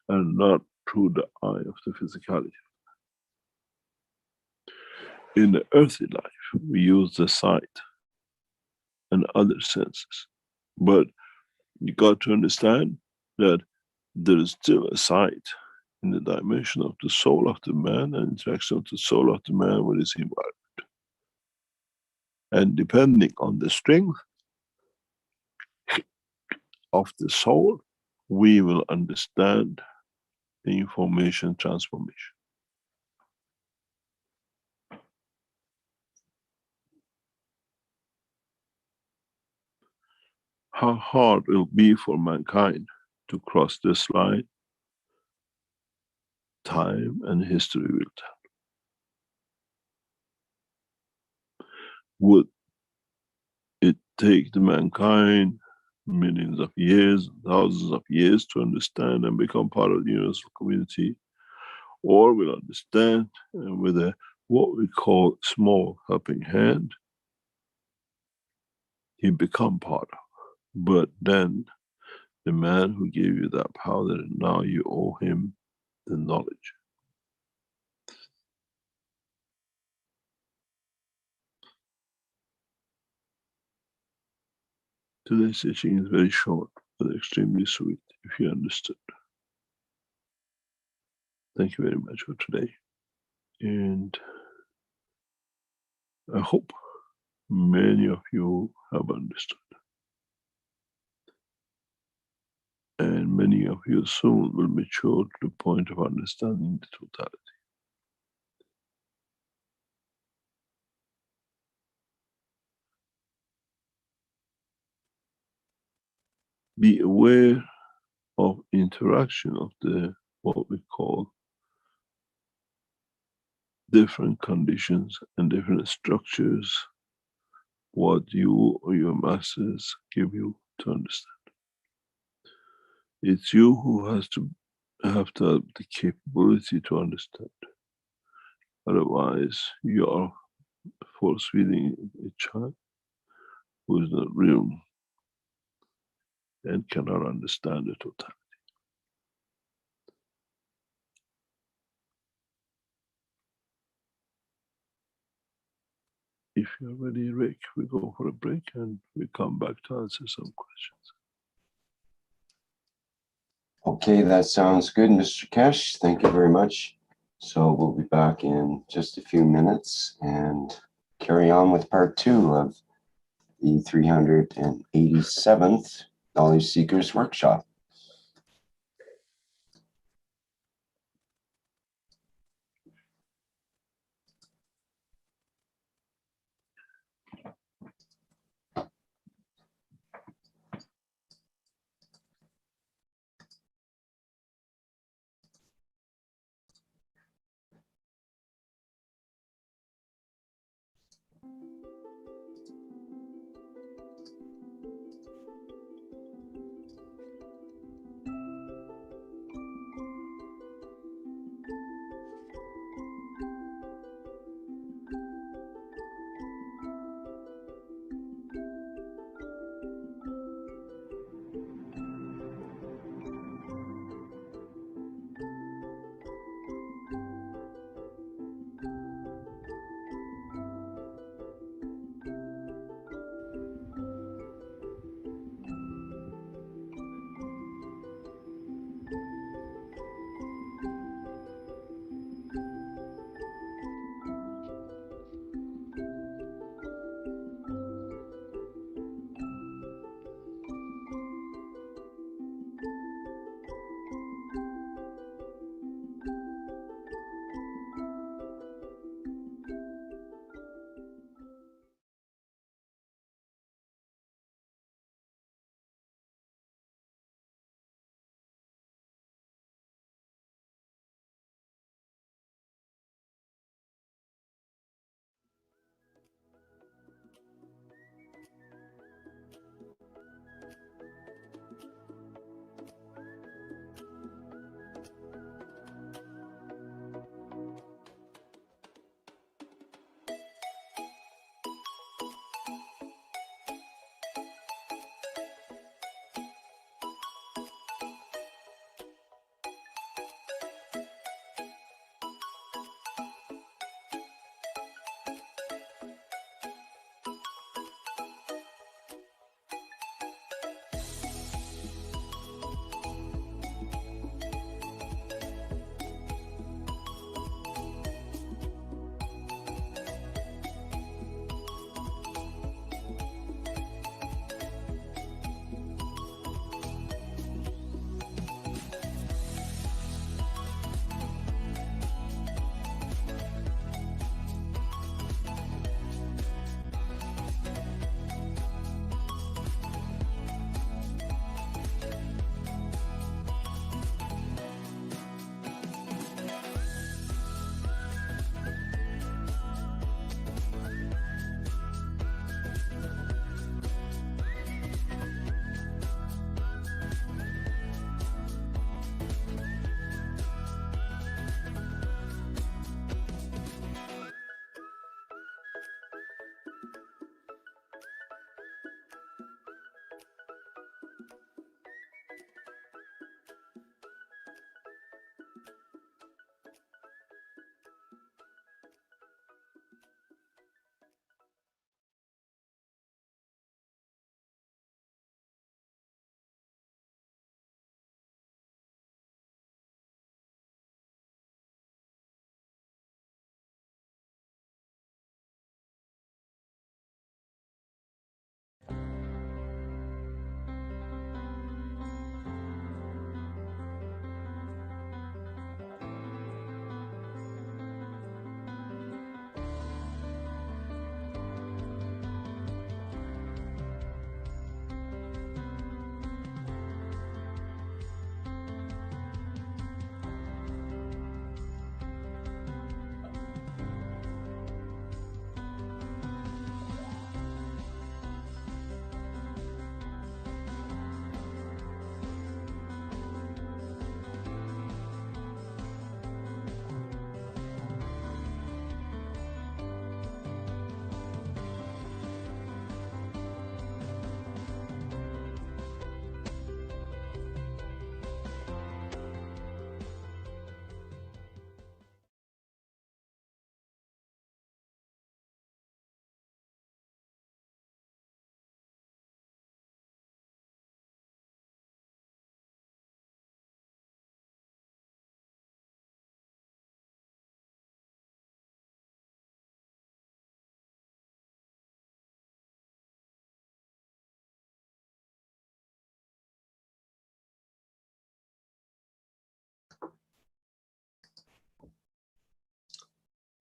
and not through the eye of the physicality. In the earthly life, we use the sight and other senses. But you got to understand that there is still a sight in the dimension of the soul of the man and interaction of the soul of the man with his environment. And depending on the strength of the soul, we will understand the information transformation. How hard it will be for mankind to cross this line, time and history will tell. Would it take the mankind millions of years, thousands of years to understand and become part of the universal community? Or will understand and with a what we call small helping hand, he become part of. But then the man who gave you that power, now you owe him the knowledge. Today's teaching is very short, but extremely sweet, if you understood. Thank you very much for today. And I hope many of you have understood. And many of you soon will mature to the point of understanding the totality. Be aware of interaction of the what we call different conditions and different structures, what you or your masters give you to understand. It's you who has to have the capability to understand. Otherwise, you are force feeding a child who is not real and cannot understand the totality. If you're ready, Rick, we go for a break and we come back to answer some questions. Okay, that sounds good, Mr. Keshe. Thank you very much. So we'll be back in just a few minutes and carry on with part 2 of the 387th Knowledge Seekers Workshop.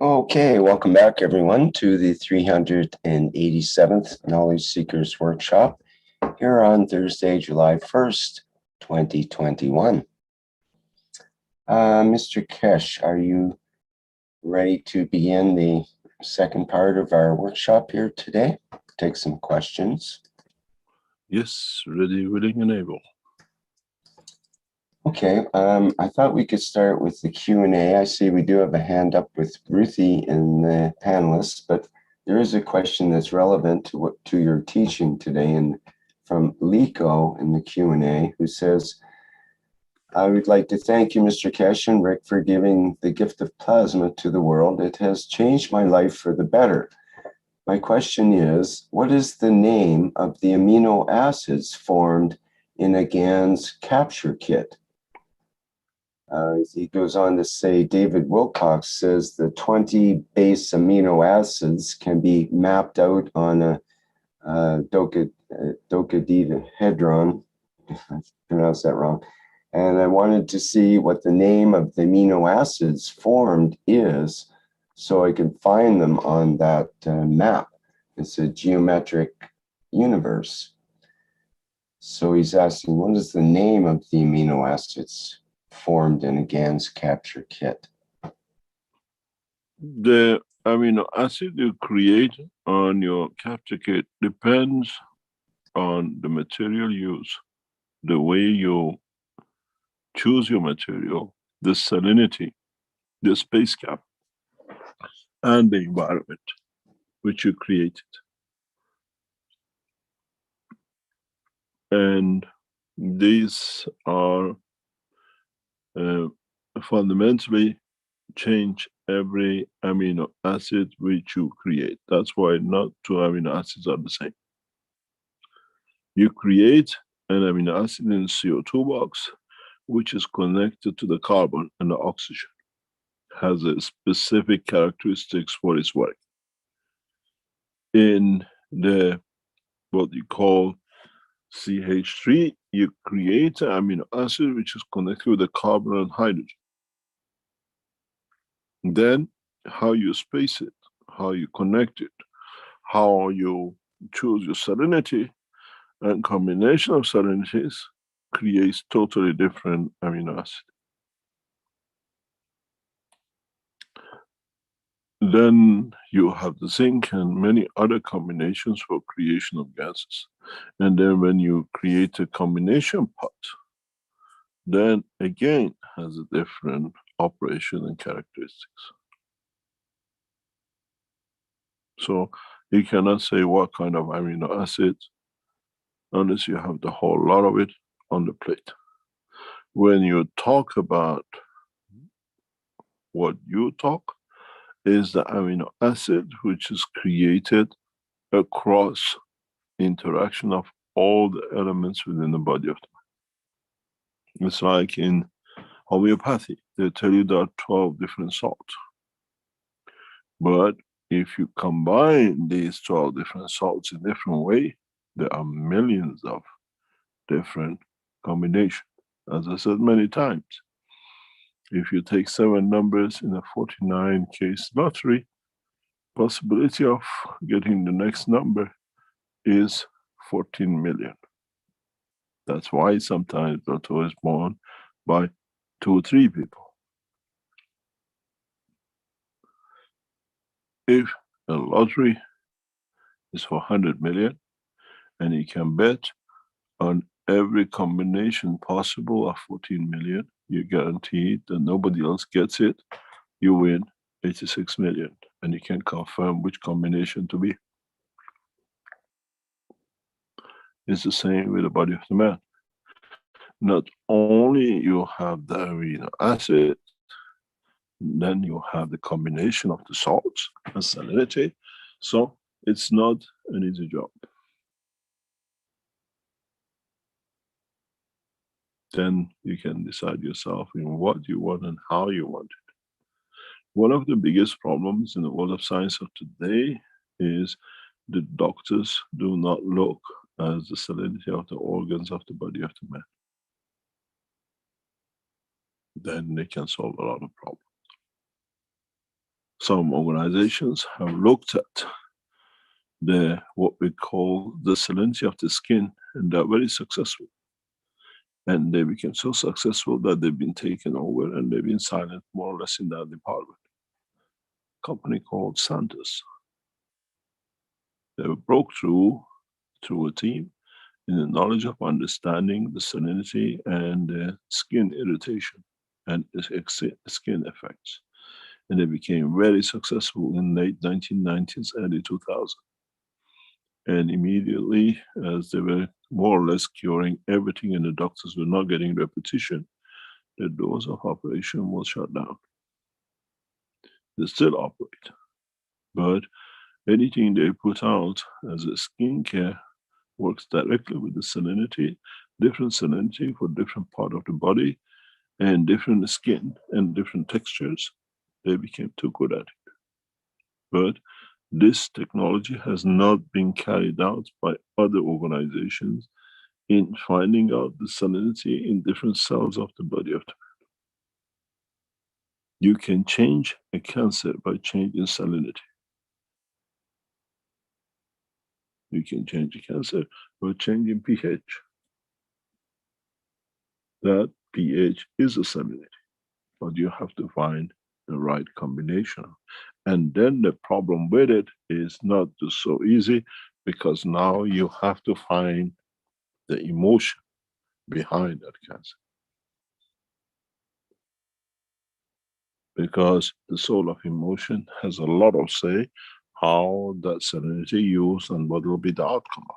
Okay, welcome back everyone to the 387th Knowledge Seekers Workshop here on Thursday, July 1st, 2021. Mr. Keshe, are you ready to begin the second part of our workshop here today? Take some questions. Yes, ready, willing, and able. Okay, I thought we could start with the Q&A. I see we do have a hand up with Ruthie in the panelists, but there is a question that's relevant to your teaching today, and from Liko in the Q&A, who says, I would like to thank you, Mr. Keshe and Rick, for giving the gift of plasma to the world. It has changed my life for the better. My question is, what is the name of the amino acids formed in a GAN's capture kit? He goes on to say, David Wilcox says the 20 base amino acids can be mapped out on a dodecahedron, if I pronounced that wrong. And I wanted to see what the name of the amino acids formed is so I can find them on that map. It's a geometric universe. So he's asking, what is the name of the amino acids formed in a GAN's capture kit? The amino acid you create on your capture kit depends on the material used, the way you choose your material, the salinity, the space cap, and the environment which you created. And these are fundamentally change every amino acid which you create. That's why not two amino acids are the same. You create an amino acid in CO2 box, which is connected to the carbon and the oxygen, has a specific characteristics for its work. In the what you call CH3, you create an amino acid which is connected with the carbon and hydrogen. Then how you space it, how you connect it, how you choose your salinity, and combination of salinities creates totally different amino acid. Then you have the zinc and many other combinations for creation of gases. And then when you create a combination pot, then again has a different operation and characteristics. So you cannot say what kind of amino acid unless you have the whole lot of it on the plate. When you talk about what you talk is the amino acid which is created across interaction of all the elements within the body of the man. It's like in homeopathy, they tell you there are 12 different salts. But if you combine these 12 different salts in different way, there are millions of different combinations. As I said many times, if you take 7 numbers in a 49 case lottery, possibility of getting the next number is 14 million. That's why sometimes lotto is won by 2 or 3 people. If a lottery is for 100 million and you can bet on every combination possible of 14 million, you guarantee that nobody else gets it, you win 86 million and you can confirm which combination to be. It's the same with the body of the man. Not only you have the amino acid, then you have the combination of the salts and salinity. So it's not an easy job. Then you can decide yourself in what you want and how you want it. One of the biggest problems in the world of science of today is the doctors do not look at the salinity of the organs of the body of the man. Then they can solve a lot of problems. some organizations have looked at what we call the salinity of the skin, and they're very successful. And they became so successful that they've been taken over and they've been silent more or less in that department. A company called Santos. They broke through a team in the knowledge of understanding the salinity and the skin irritation and skin effects. And they became very successful in late 1990s, early 2000s. And immediately, as they were more or less curing everything and the doctors were not getting repetition, the doors of operation was shut down. They still operate, but anything they put out as a skincare works directly with the salinity, different salinity for different part of the body, and different skin and different textures. They became too good at it. But this technology has not been carried out by other organizations in finding out the salinity in different cells of the body of the man. You can change a cancer by changing salinity. You can change a cancer by changing pH. That pH is a salinity, but you have to find the right combination. And then the problem with it is not just so easy, because now you have to find the emotion behind that cancer. Because the soul of emotion has a lot of say how that salinity used and what will be the outcome.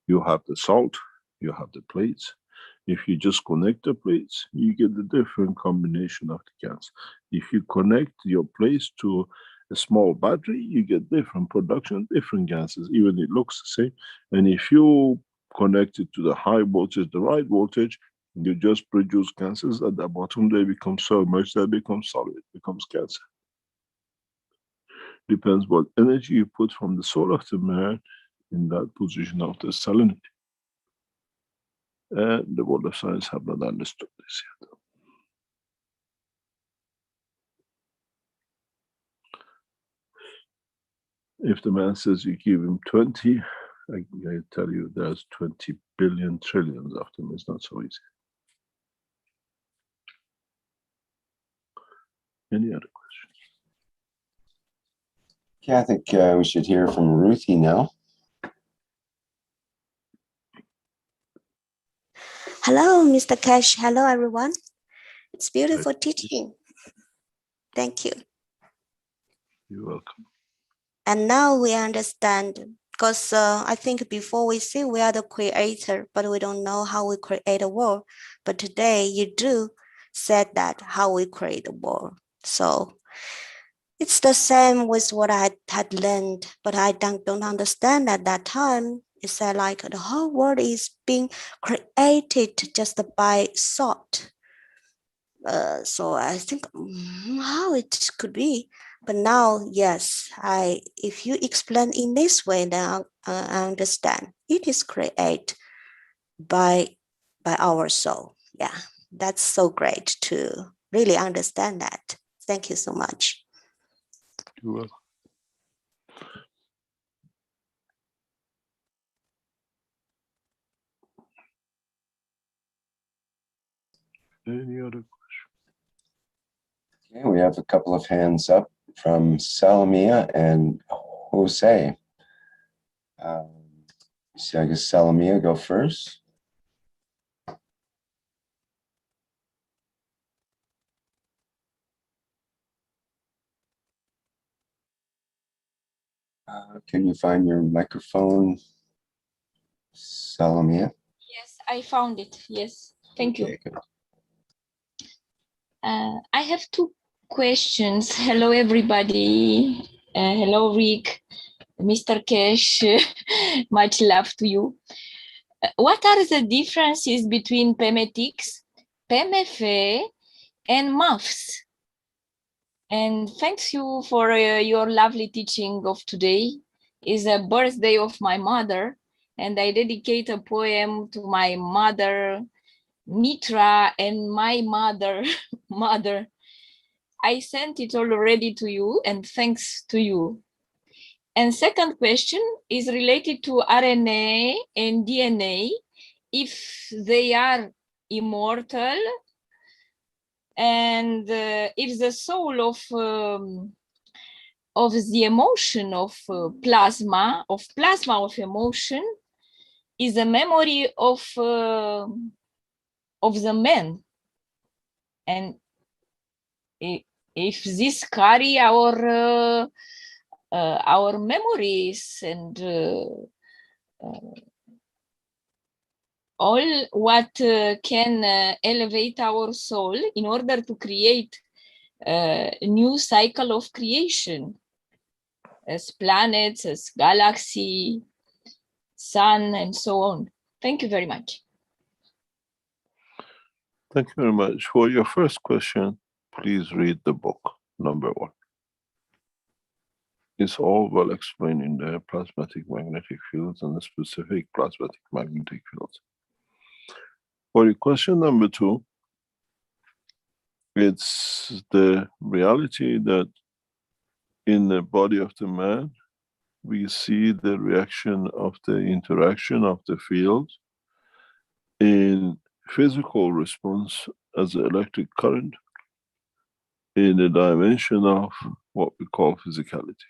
You have the salt, you have the plates. If you just connect the plates, you get a different combination of the gas. If you connect your plates to a small battery, you get different production, different gases, even it looks the same. And if you connect it to the high voltage, the right voltage, you just produce gases. At the bottom, they become so much that becomes solid, becomes cancer. Depends what energy you put from the soul of the man in that position of the salinity. And the world of science have not understood this yet. If the man says you give him 20, I tell you there's 20 billion trillions of them. It's not so easy. Any other questions? Yeah, I think we should hear from Ruthie now. Hello, Mr. Keshe. Hello, everyone. It's beautiful teaching. Thank you. You're welcome. And now we understand, because I think before we say we are the creator, but we don't know how we create a world. But today you do said that how we create a world. So it's the same with what I had learned, but I don't understand at that time. It's like the whole world is being created just by thought. So I think how it could be, but now, yes, if you explain in this way, then I understand it is created by our soul. Yeah, that's so great to really understand that. Thank you so much. You're welcome. Any other question? Okay, we have a couple of hands up from Salamia and Jose. So I guess Salamia, go first. Can you find your microphone, Salamia? Yes, I found it. Yes, thank you. Good. I have two questions. Hello, everybody. Hello, Rick, Mr. Keshe. Much love to you. What are the differences between PMETICS, PMFA, and MAFs? And thanks you for your lovely teaching of today. It's a birthday of my mother, and I dedicate a poem to my mother, Mitra, and my mother. I sent it already to you, and thanks to you. And second question is related to RNA and DNA, if they are immortal, and if the soul of the emotion of plasma of emotion is a memory of the man, and if this carry our memories and all what can elevate our soul in order to create a new cycle of creation, as planets, as galaxy, sun, and so on. Thank you very much. Thank you very much. For your first question, please read the book, number 1. It's all well explained in the plasmatic magnetic fields and the specific plasmatic magnetic fields. For your question number 2, it's the reality that in the body of the man, we see the reaction of the interaction of the field in physical response as an electric current in the dimension of what we call physicality.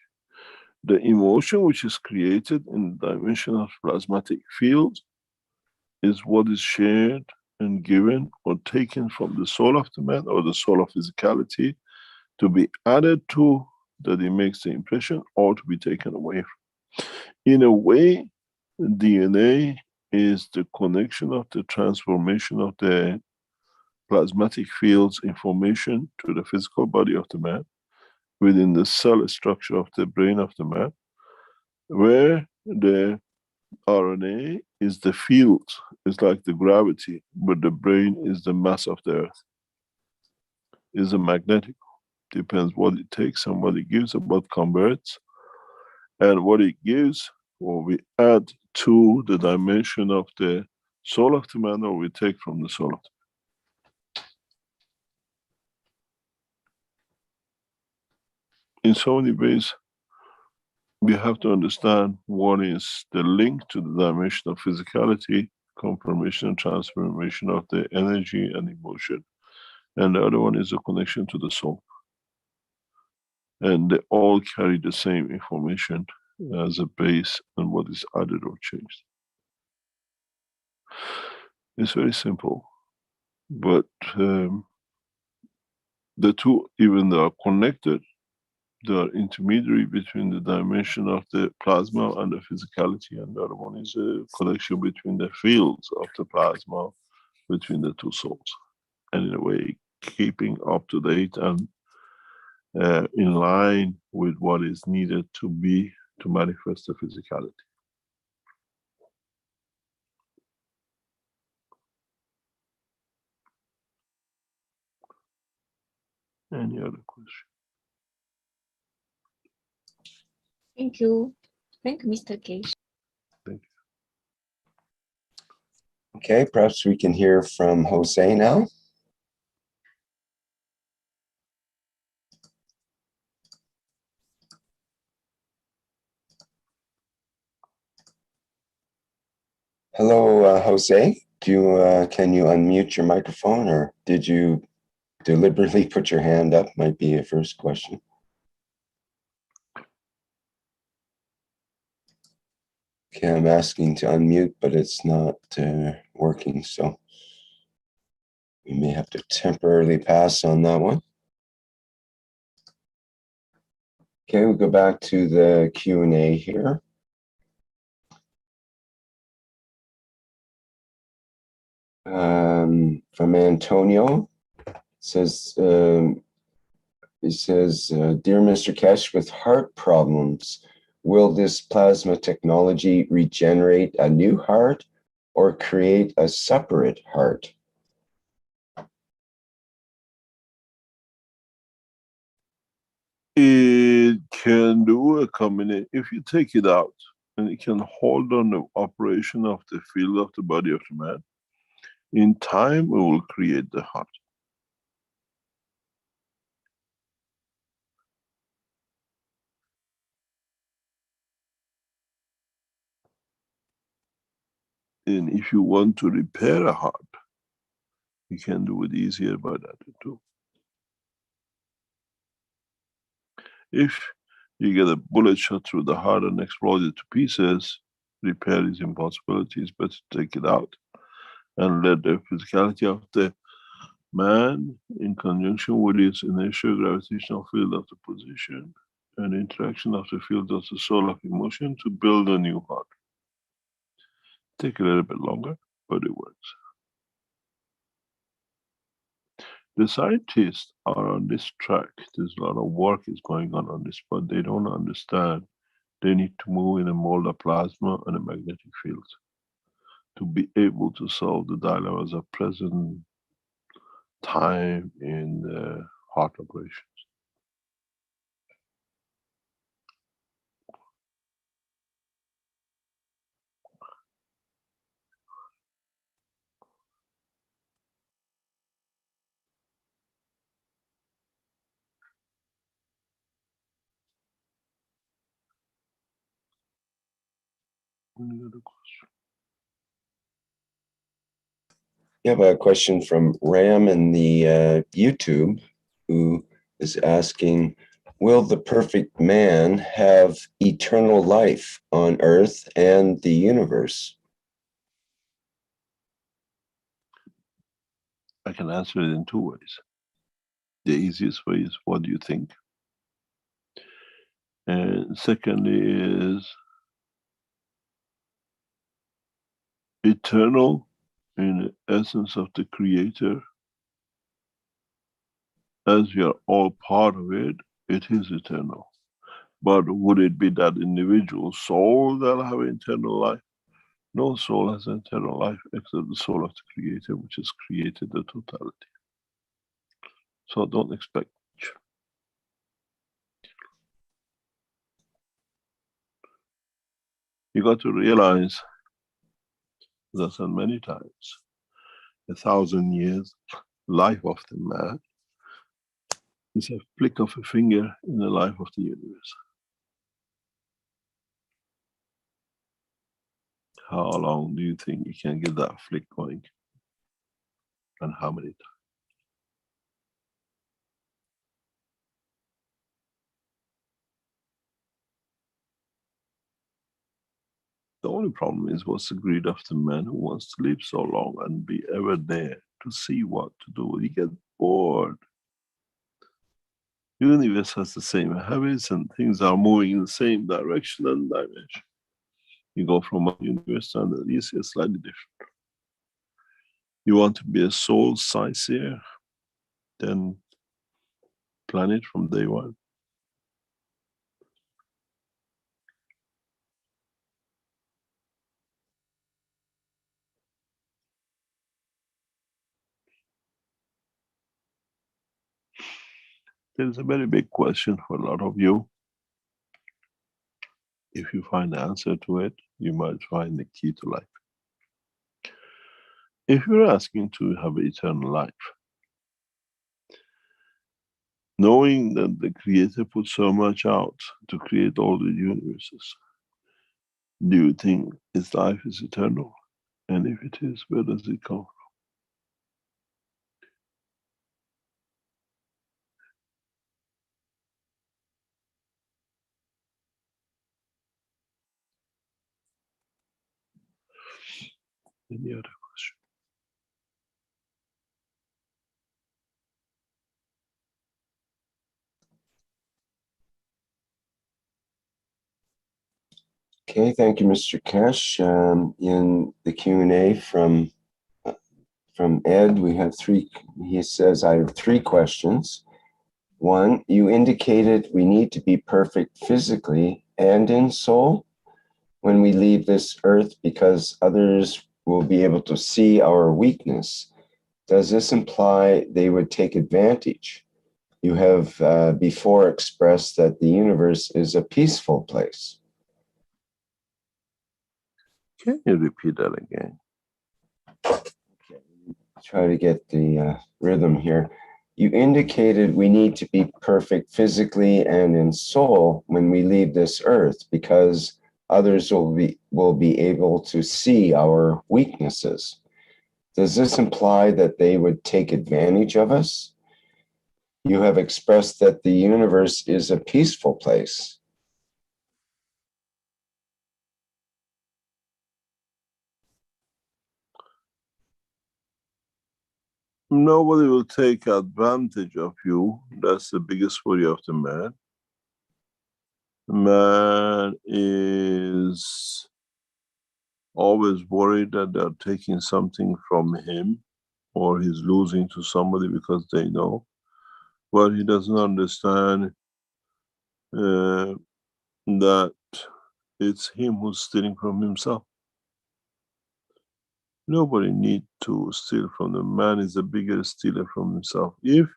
The emotion which is created in the dimension of plasmatic field is what is shared and given or taken from the soul of the man or the soul of physicality to be added to that it makes the impression or to be taken away from. In a way, DNA is the connection of the transformation of the plasmatic field's information to the physical body of the man within the cell structure of the brain of the man, where the RNA is the field, it's like the gravity, but the brain is the mass of the earth. Is a magnetic, depends what it takes and what it gives and what converts, and what it gives or we add to the dimension of the soul of the man or we take from the soul of the man. In so many ways, we have to understand what is the link to the dimension of physicality, confirmation and transformation of the energy and emotion. And the other one is a connection to the soul. And they all carry the same information as a base and what is added or changed. It's very simple, but the two, even though are connected, they are intermediary between the dimension of the plasma and the physicality, and the other one is a connection between the fields of the plasma between the two souls, and in a way keeping up to date and in line with what is needed to be to manifest the physicality. Any other question? Thank you. Thank you, Mr. Keshe. Thank you. Okay, perhaps we can hear from Jose now. Hello, Jose. Can you unmute your microphone, or did you deliberately put your hand up? Might be a first question. Okay, I'm asking to unmute, but it's not working, so we may have to temporarily pass on that one. Okay, we'll go back to the Q&A here. From Antonio, it says, "Dear Mr. Keshe, with heart problems, will this plasma technology regenerate a new heart or create a separate heart?" It can do a combination. If you take it out and it can hold on the operation of the field of the body of the man, in time it will create the heart. And if you want to repair a heart, you can do it easier by that too. If you get a bullet shot through the heart and explode it to pieces, repair is impossibility. It's better to take it out and let the physicality of the man in conjunction with its inertial gravitational field of the position and interaction of the field of the soul of emotion to build a new heart. Take a little bit longer, but it works. The scientists are on this track. There's a lot of work is going on this, but they don't understand. They need to move in a mold of plasma and a magnetic field to be able to solve the dilemmas of present time in heart operations. Any other question? We have a question from Ram in the YouTube, who is asking, will the perfect man have eternal life on Earth and the universe? I can answer it in two ways. The easiest way is, what do you think? And secondly is, eternal in the essence of the Creator, as we are all part of it, it is eternal. But would it be that individual soul that'll have eternal life? No soul has eternal life except the soul of the Creator, which has created the totality. So don't expect much. You got to realize, as I said many times, 1,000 years life of the man is a flick of a finger in the life of the universe. How long do you think you can get that flick going? And how many times? The only problem is, what's the greed of the man who wants to live so long and be ever there to see what to do? He gets bored. The universe has the same habits and things are moving in the same direction and dimension. You go from one universe to another, you see a slightly different. You want to be a soul sightseer, then plan it from day one. There's a very big question for a lot of you. If you find the answer to it, you might find the key to life. If you're asking to have eternal life, knowing that the Creator put so much out to create all the universes, do you think His life is eternal? And if it is, where does it come from? Any other question? Okay, thank you, Mr. Keshe. In the Q&A from Ed, we have three. He says, I have three questions. One, you indicated we need to be perfect physically and in soul when we leave this earth because others will be able to see our weakness. Does this imply they would take advantage? You have before expressed that the universe is a peaceful place. Can you repeat that again? Okay. Try to get the rhythm here. You indicated we need to be perfect physically and in soul when we leave this earth because others will be able to see our weaknesses. Does this imply that they would take advantage of us? You have expressed that the universe is a peaceful place. Nobody will take advantage of you. That's the biggest worry of the man. Man is always worried that they're taking something from him or he's losing to somebody because they know. But he doesn't understand that it's him who's stealing from himself. Nobody needs to steal from the man. Is the bigger stealer from himself. If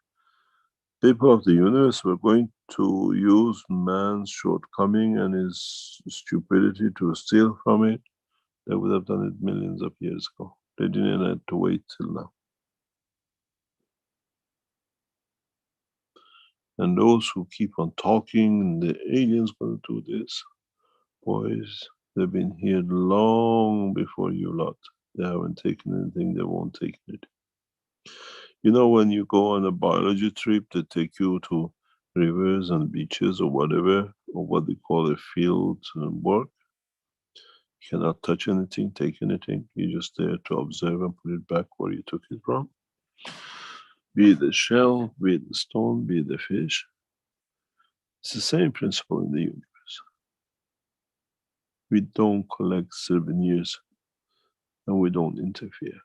people of the universe were going to use man's shortcoming and his stupidity to steal from it, they would have done it millions of years ago. They didn't have to wait till now. And those who keep on talking, the aliens going to do this, boys, they've been here long before you lot. They haven't taken anything, they won't take it. You know, when you go on a biology trip, they take you to rivers and beaches or whatever, or what they call a field work. You cannot touch anything, take anything. You're just there to observe and put it back where you took it from. Be it the shell, be it the stone, be it the fish. It's the same principle in the universe. We don't collect souvenirs and we don't interfere.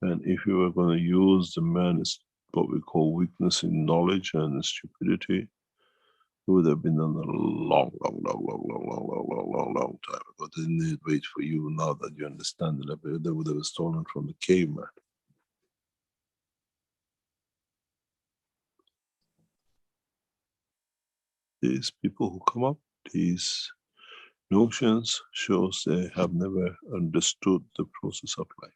And if you were going to use the man as what we call weakness in knowledge and stupidity, it would have been done a long time ago. They didn't wait for you now that you understand it a bit. They would have stolen from the caveman. These people who come up, these notions, shows they have never understood the process of life.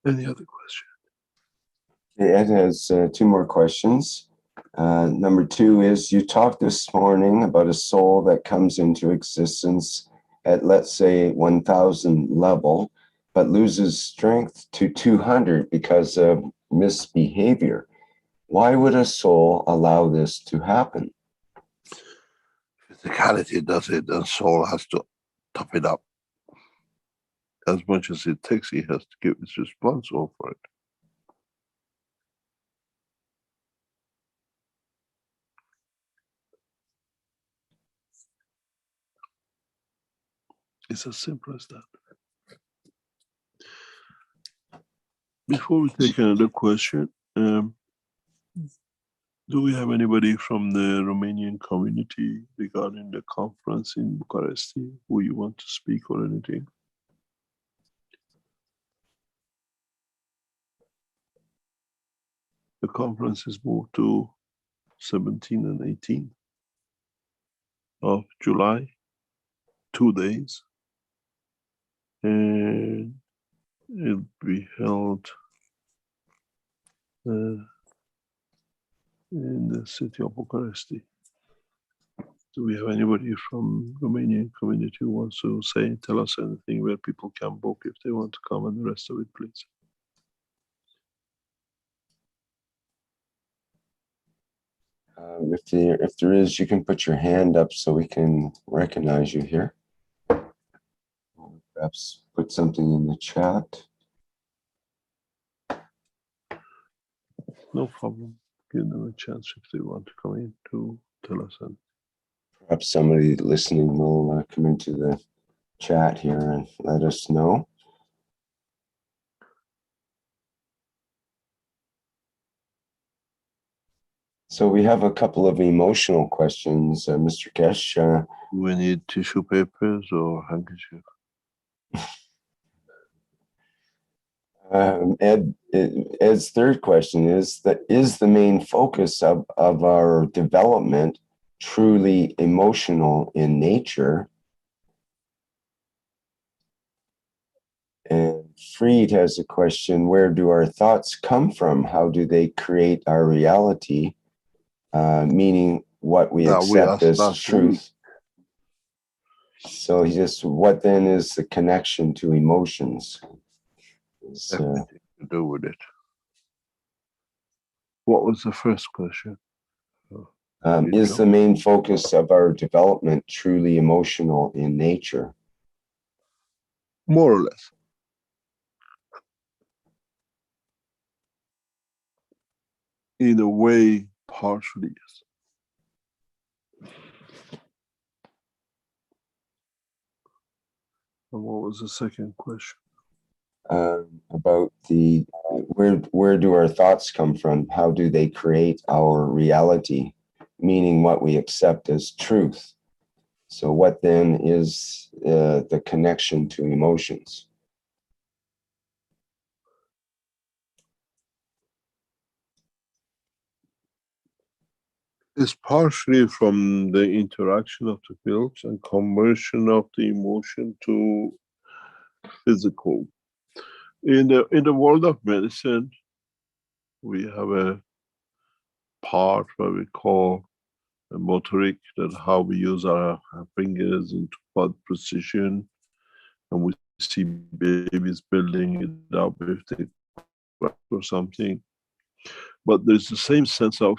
Any other question? Ed has two more questions. Number two is, you talked this morning about a soul that comes into existence at, let's say, 1000 level, but loses strength to 200 because of misbehavior. Why would a soul allow this to happen? Physicality does it, and soul has to top it up. As much as it takes, he has to give his response over it. It's as simple as that. Before we take another question, do we have anybody from the Romanian community regarding the conference in Bucharest who you want to speak or anything? The conference is moved to 17 and 18 of July, 2 days. And it'll be held in the city of Bucharest. Do we have anybody from Romanian community who wants to say, tell us anything where people can book if they want to come, and the rest of it, please? If there is, you can put your hand up so we can recognize you here. Perhaps put something in the chat. No problem. Give them a chance if they want to come in to tell us anything. Perhaps somebody listening will come into the chat here and let us know. So we have a couple of emotional questions, Mr. Keshe. We need tissue papers or handkerchief. Ed's third question is the main focus of our development truly emotional in nature? And Fried has a question, where do our thoughts come from? How do they create our reality? Meaning what we accept as truth. So he just, what then is the connection to emotions? Everything to do with it. What was the first question? Is the main focus of our development truly emotional in nature? More or less. In a way, partially, yes. And what was the second question? About the, where do our thoughts come from? How do they create our reality? Meaning what we accept as truth. So what then is the connection to emotions? It's partially from the interaction of the fields and conversion of the emotion to physical. In the world of medicine, we have a part where we call a motoric, that how we use our fingers into what precision, and we see babies building it up if they crack or something. But there's the same sense of,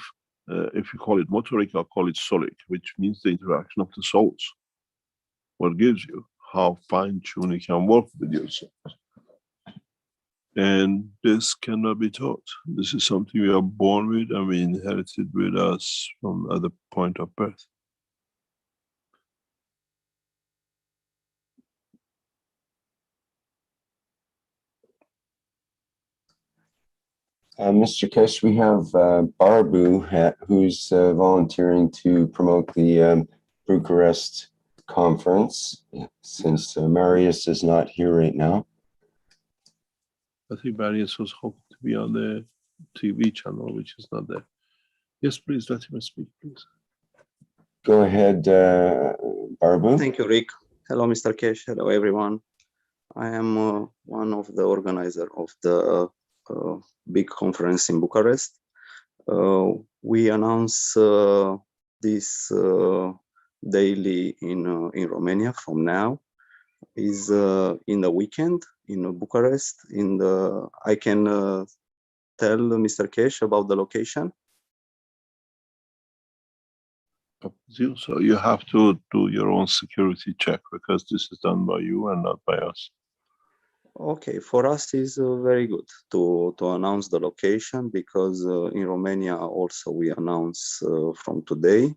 if you call it motoric, I'll call it solic, which means the interaction of the souls. What gives you how fine-tuned you can work with yourself. And this cannot be taught. This is something we are born with and we inherited with us from at the point of birth. Mr. Keshe, we have Barbu, who's volunteering to promote the Bucharest conference, since Marius is not here right now. I think Marius was hoping to be on the TV channel, which is not there. Yes, please let him speak, please. Go ahead, Barbu. Thank you, Rick. Hello, Mr. Keshe. Hello, everyone. I am one of the organizers of the big conference in Bucharest. We announce this daily in Romania from now. Is in the weekend in Bucharest. I can tell Mr. Keshe about the location. So you have to do your own security check, because this is done by you and not by us. Okay, for us is very good to announce the location, because in Romania also we announce from today.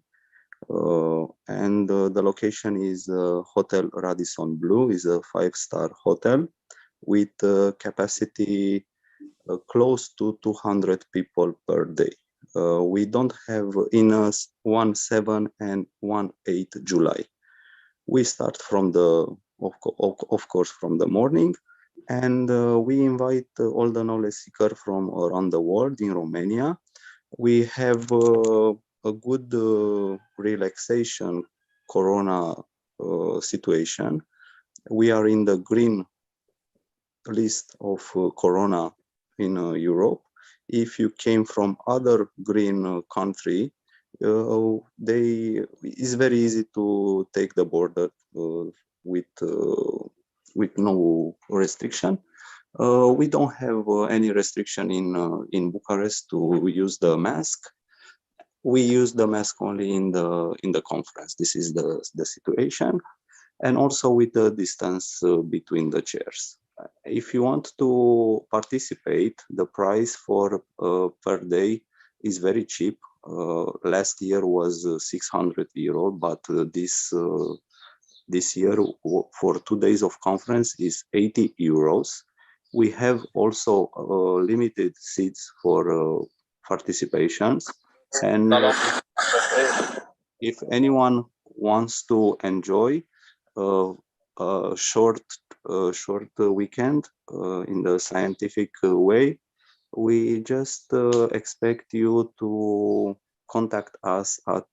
And the location is Hotel Radisson Blu, is a 5-star hotel with capacity close to 200 people per day. We don't have in us 1/7 and 1/8 July. We start from of course from the morning, and we invite all the knowledge seekers from around the world in Romania. We have a good relaxation corona situation. We are in the green list of corona in Europe. If you came from other green country, it's very easy to take the border with no restriction. We don't have any restriction in Bucharest to use the mask. We use the mask only in the conference. This is the situation, and also with the distance between the chairs. If you want to participate, the price for per day is very cheap. Last year was €600, but this year for 2 days of conference is €80. We have also limited seats for participations, and if anyone wants to enjoy a short weekend in the scientific way, we just expect you to contact us at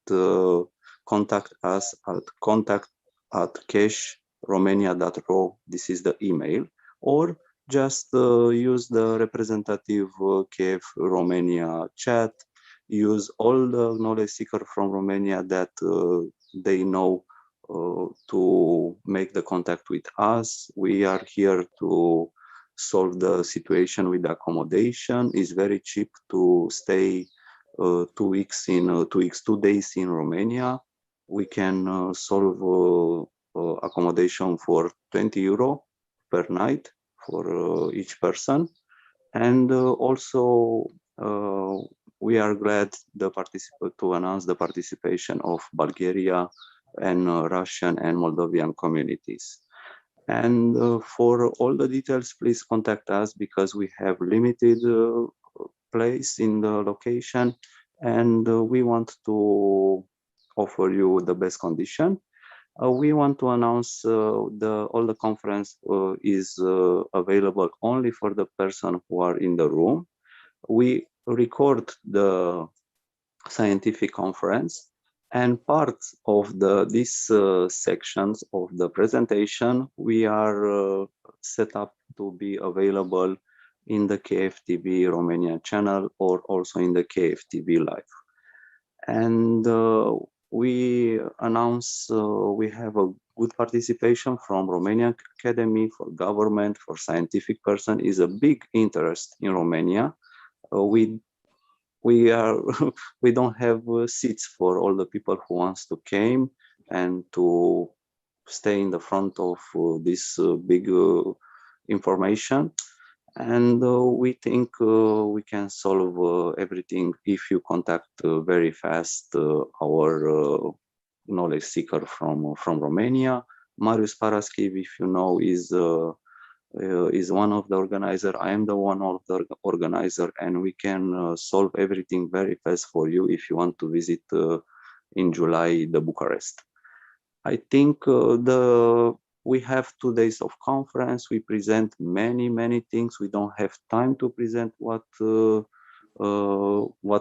contact@kesheromania.ro. This is the email, or just use the representative KF Romania chat, use all the knowledge seeker from Romania that they know to make the contact with us. We are here to solve the situation with accommodation. It's very cheap to stay 2 weeks in 2 days in Romania. We can solve accommodation for 20 euro per night for each person. And also we are glad to announce the participation of Bulgaria and Russian and Moldovan communities. And for all the details, please contact us because we have limited place in the location, and we want to offer you the best condition. We want to announce all the conference is available only for the person who are in the room. We record the scientific conference, and parts of these sections of the presentation we are set up to be available in the KFTV Romania channel or also in the KFTV Live. And we announce we have a good participation from Romanian Academy, for government, for scientific person. Is a big interest in Romania. We don't have seats for all the people who wants to came and to stay in the front of this big information. And we think we can solve everything if you contact very fast our knowledge seeker from Romania. Marius Paraschiv, if you know, is one of the organizer. I am the one of the organizer, and we can solve everything very fast for you if you want to visit in July the Bucharest. I think we have 2 days of conference. We present many things. We don't have time to present what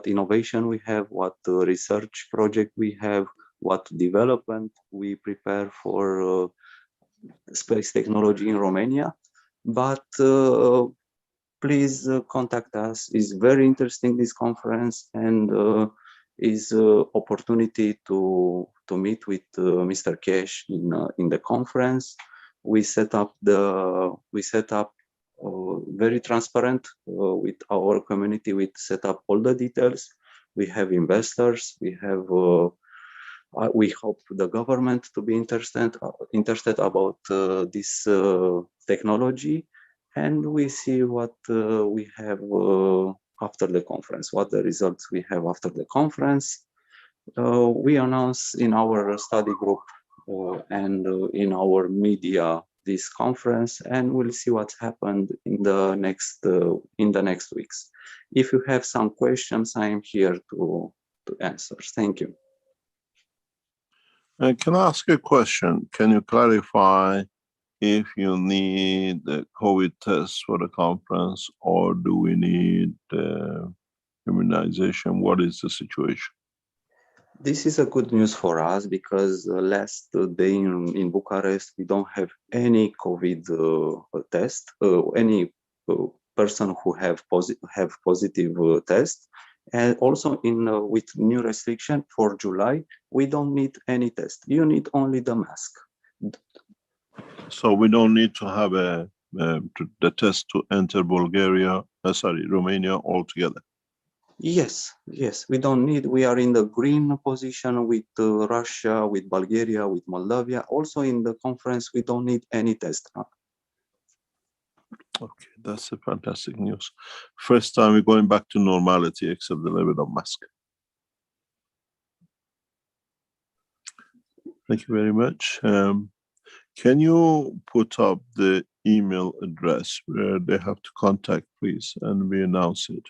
innovation we have, what research project we have, what development we prepare for space technology in Romania. But please contact us. It's very interesting, this conference, and is opportunity to meet with Mr. Keshe in the conference. We set up very transparent with our community. We set up all the details. We have investors. We have. We hope the government to be interested about this technology, and we see what we have after the conference, what the results we have after the conference. We announce in our study group and in our media this conference, and we'll see what's happened in the next weeks. If you have some questions, I am here to answer. Thank you. Can I ask a question? Can you clarify if you need the COVID test for the conference, or do we need immunization? What is the situation? This is a good news for us because last day in Bucharest, we don't have any COVID test, any person who have positive test. And also with new restriction for July, we don't need any test. You need only the mask. So we don't need to have the test to enter Romania altogether. Yes, we don't need. We are in the green position with Russia, with Bulgaria, with Moldavia. Also in the conference, we don't need any test. Okay, that's a fantastic news. First time we're going back to normality, except the level of mask. Thank you very much. Can you put up the email address where they have to contact, please, and we announce it?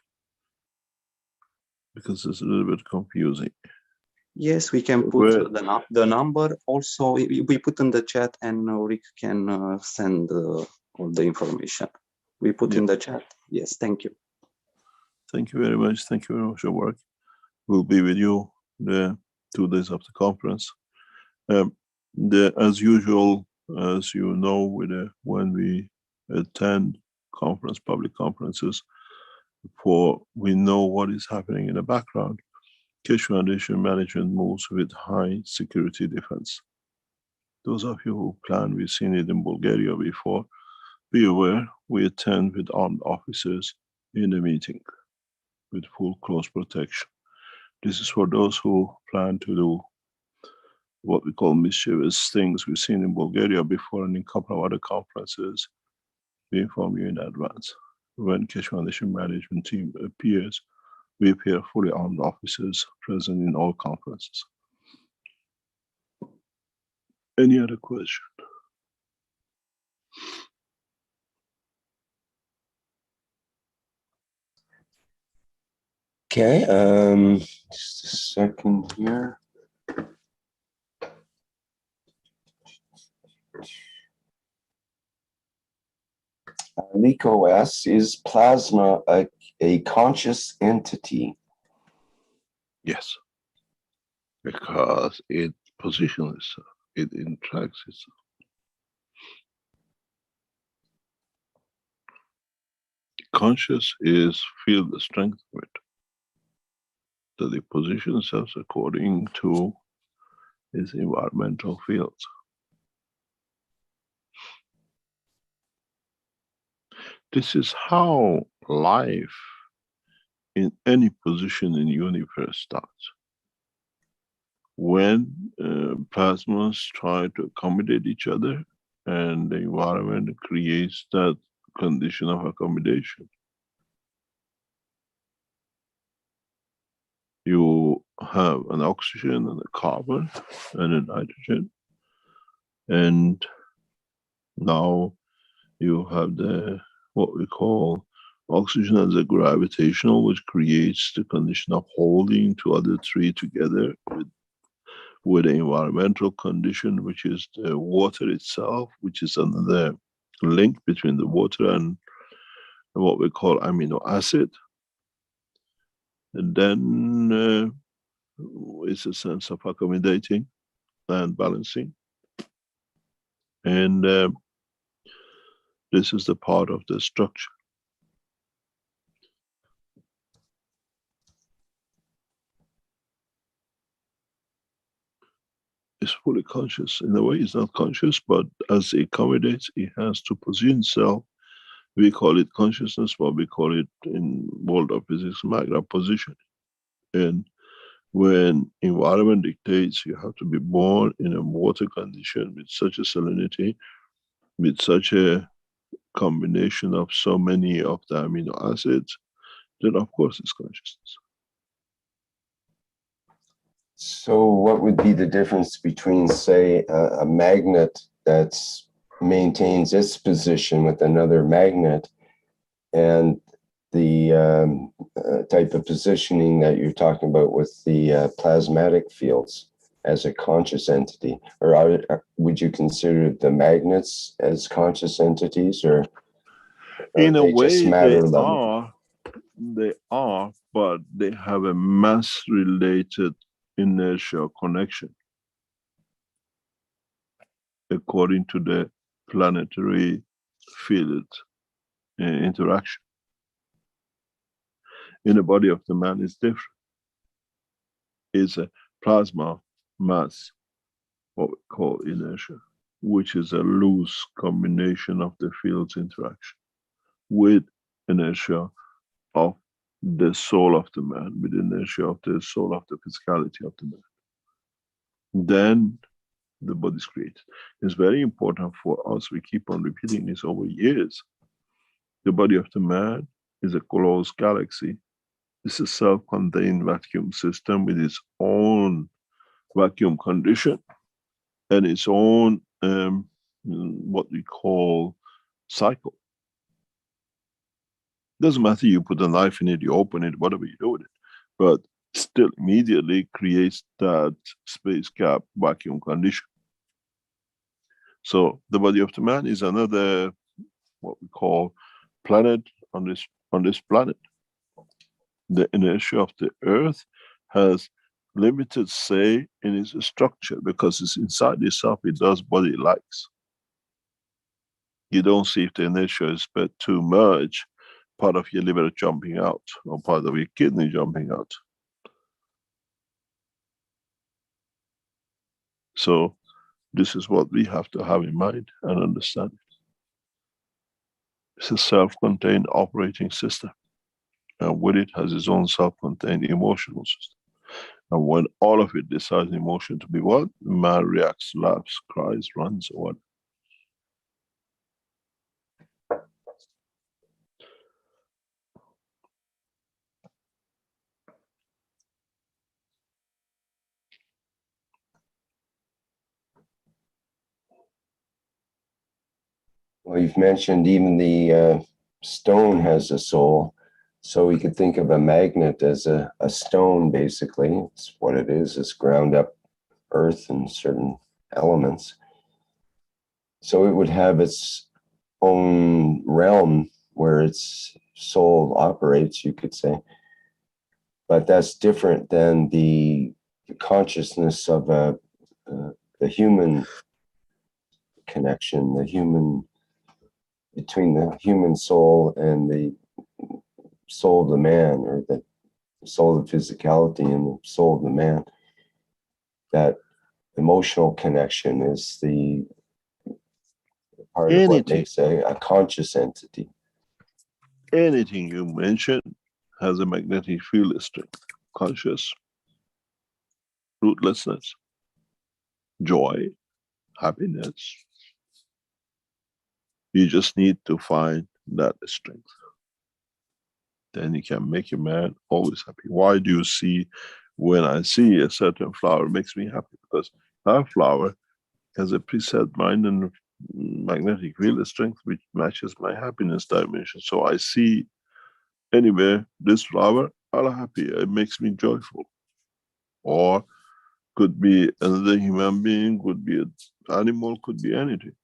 Because it's a little bit confusing. Yes, we can put the number. Also, we put in the chat, and Rick can send all the information. We put in the chat. Yes, thank you. Thank you very much. Thank you very much for your work. We'll be with you the 2 days of the conference. As usual, as you know, when we attend conference, public conferences, for we know what is happening in the background. Keshe Foundation management moves with high security defense. Those of you who plan, we've seen it in Bulgaria before, be aware we attend with armed officers in the meeting with full close protection. This is for those who plan to do what we call mischievous things we've seen in Bulgaria before and in a couple of other conferences. We inform you in advance. When Keshe Foundation management team appears, we appear fully armed officers present in all conferences. Any other question? Okay, just a second here. Nico asks, is plasma a conscious entity? Yes, because it positions itself, it interacts itself. Conscious is feel the strength of it. That it positions itself according to its environmental fields. This is how life in any position in the universe starts. When plasmas try to accommodate each other and the environment creates that condition of accommodation. You have an oxygen and a carbon and a nitrogen, and now you have the what we call oxygen as a gravitational, which creates the condition of holding two other three together with the environmental condition, which is the water itself, which is another link between the water and what we call amino acid. And then it's a sense of accommodating and balancing. And this is the part of the structure. It's fully conscious. In a way, it's not conscious, but as it accommodates, it has to position itself. We call it consciousness, but we call it in world of physics, magna position. And when environment dictates, you have to be born in a water condition with such a salinity, with such a combination of so many of the amino acids, then of course it's consciousness. So what would be the difference between, say, a magnet that maintains its position with another magnet and the type of positioning that you're talking about with the plasmatic fields as a conscious entity? Or would you consider the magnets as conscious entities, or in a way they are, but they have a mass related inertial connection according to the planetary field interaction. In the body of the man is different. It's a plasma mass, what we call inertia, which is a loose combination of the fields interaction with inertia of the soul of the man, with inertia of the soul of the physicality of the man. Then the body is created. It's very important for us, we keep on repeating this over years. The body of the man is a closed galaxy. It's a self-contained vacuum system with its own vacuum condition and its own what we call cycle. Doesn't matter, you put a knife in it, you open it, whatever you do with it, but still immediately creates that space gap vacuum condition. So the body of the man is another what we call planet on this planet. The inertia of the earth has limited say in its structure because it's inside itself, it does what it likes. You don't see if the inertia is but to merge part of your liver jumping out or part of your kidney jumping out. So this is what we have to have in mind and understand. It's a self-contained operating system, and with it has its own self-contained emotional system. And when all of it decides emotion to be what, man reacts, laughs, cries, runs, or what. Well, you've mentioned even the stone has a soul. So we could think of a magnet as a stone, basically. It's what it is. It's ground up earth and certain elements. So it would have its own realm where its soul operates, you could say. But that's different than the consciousness of the human connection, the human, between the human soul and the soul of the man, or the soul of physicality and the soul of the man. That emotional connection is the part of what makes a conscious entity. Anything you mention has a magnetic field strength. Conscious, rootlessness, joy, happiness. You just need to find that strength. Then you can make a man always happy. Why do you see, when I see a certain flower, it makes me happy? Because that flower has a preset mind and magnetic field strength which matches my happiness dimension. So I see anywhere this flower, I'm happy. It makes me joyful. Or could be another human being, could be an animal, could be anything.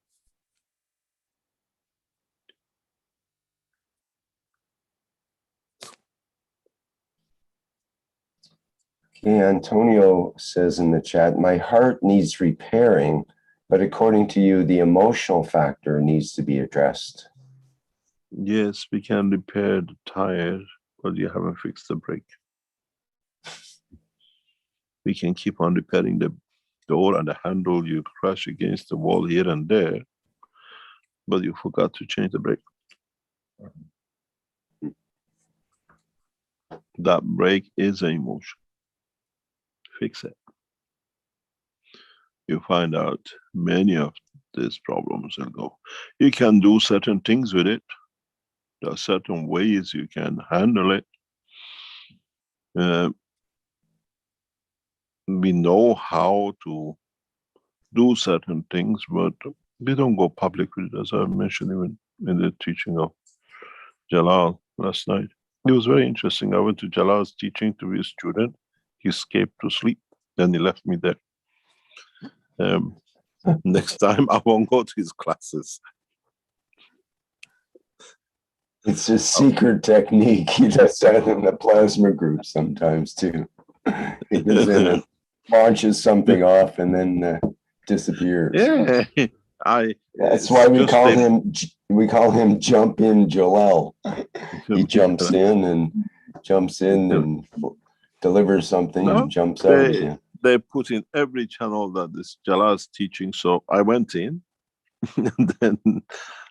Okay, Antonio says in the chat, my heart needs repairing, but according to you, the emotional factor needs to be addressed. Yes, we can repair the tire, but you haven't fixed the brake. We can keep on repairing the door and the handle, you crash against the wall here and there, but you forgot to change the brake. That brake is an emotion. Fix it. You find out many of these problems will go. You can do certain things with it. There are certain ways you can handle it. We know how to do certain things, but we don't go public with it, as I mentioned even in the teaching of Jalal last night. It was very interesting. I went to Jalal's teaching to be a student. He escaped to sleep. Then he left me there. Next time I won't go to his classes. It's a secret technique. He does that in the plasma group sometimes too. He goes in and launches something off and then disappears. Yeah, that's why we call him Jump In Jalal. He jumps in and delivers something and jumps out again. They put in every channel that this Jalal's teaching, so I went in, and then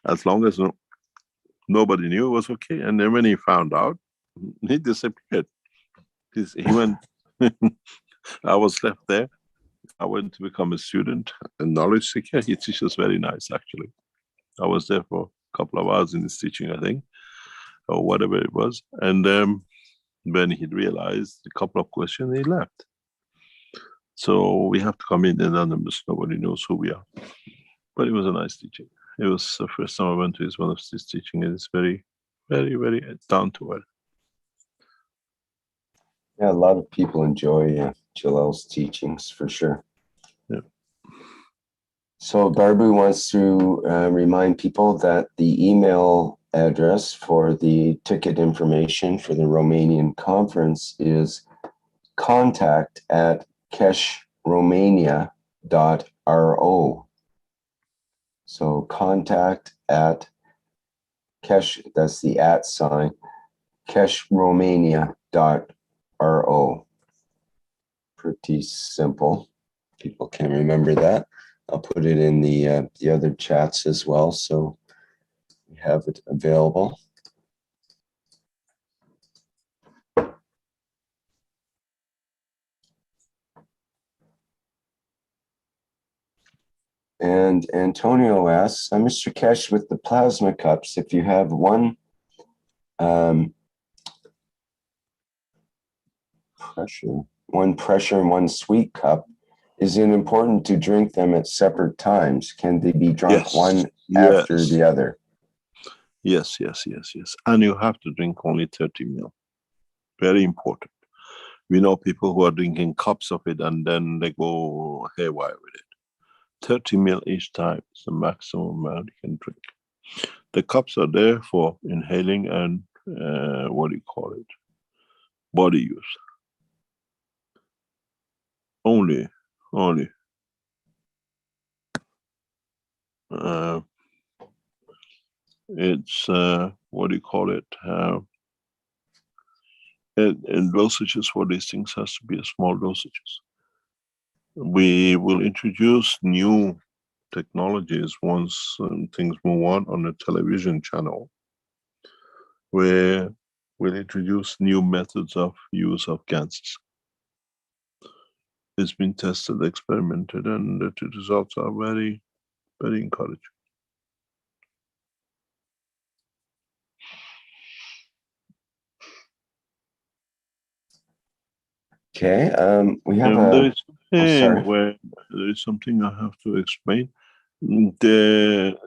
as long as nobody knew, it was okay. And then when he found out, he disappeared. He went. I was left there. I went to become a student, a knowledge seeker. He teaches very nice, actually. I was there for a couple of hours in his teaching, I think, or whatever it was. And when he realized a couple of questions, he left. So we have to come in anonymous. Nobody knows who we are. But it was a nice teaching. It was the first time I went to one of his teaching. It's very, very, very down to earth. Yeah, a lot of people enjoy Jalal's teachings for sure. Yeah. So Barbu wants to remind people that the email address for the ticket information for the Romanian conference is contact@keshromania.ro. So contact at Keshe, that's the @ sign, kesheromania.ro. Pretty simple. People can remember that. I'll put it in the other chats as well, so we have it available. And Antonio asks, Mr. Keshe, with the plasma cups, if you have one pressure and one sweet cup, is it important to drink them at separate times? Can they be drunk Yes. one after the other? Yes. And you have to drink only 30 ml. Very important. We know people who are drinking cups of it and then they go haywire with it. 30 ml each time is the maximum amount you can drink. The cups are there for inhaling and body use. Only. It's and dosages for these things has to be a small dosages. We will introduce new technologies once things move on the television channel, where we'll introduce new methods of use of gases. It's been tested, experimented, and the results are very, very encouraging. Okay, we have there is something I have to explain. The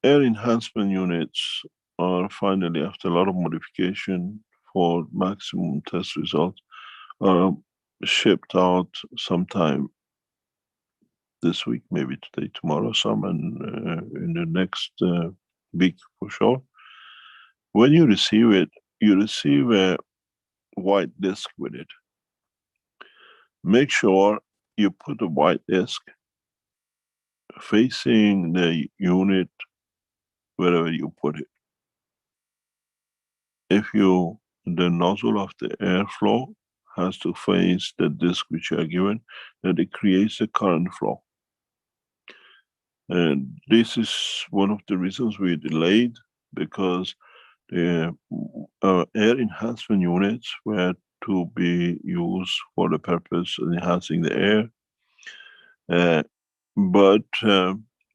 air enhancement units are finally, after a lot of modification for maximum test results, shipped out sometime this week, maybe today, tomorrow, some, and in the next week for sure. When you receive it, you receive a white disk with it. Make sure you put a white disk facing the unit wherever you put it. The nozzle of the airflow has to face the disk which you are given, that it creates a current flow. And this is one of the reasons we delayed, because the air enhancement units were to be used for the purpose of enhancing the air. But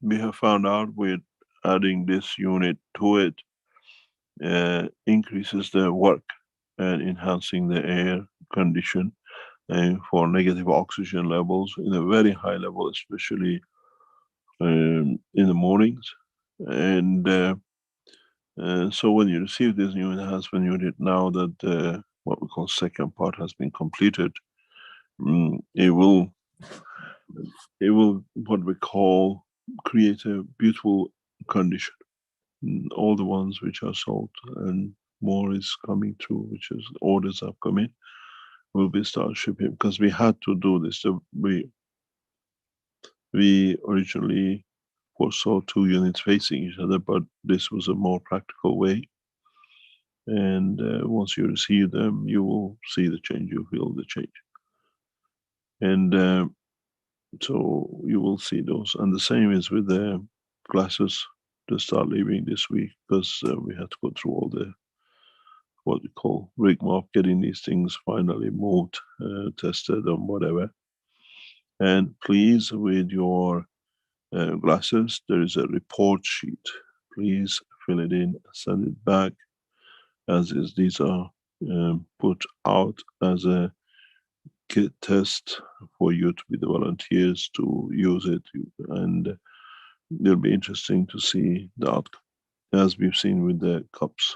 we have found out with adding this unit to it, increases the work and enhancing the air condition for negative oxygen levels in a very high level, especially in the mornings. And so when you receive this new enhancement unit, now that what we call second part has been completed, it will what we call create a beautiful condition. All the ones which are sold, and more is coming through, which is orders have come in, will be start shipping, because we had to do this. So we originally foresaw 2 units facing each other, but this was a more practical way. And once you receive them, you will see the change, you feel the change. And so you will see those. And the same is with the glasses. They start leaving this week, because we had to go through all the what we call rigmarole of getting these things finally moved, tested, and whatever. And please, with your glasses, there is a report sheet. Please fill it in, send it back, as is. These are put out as a kit test for you to be the volunteers to use it, and it'll be interesting to see the outcome, as we've seen with the cups.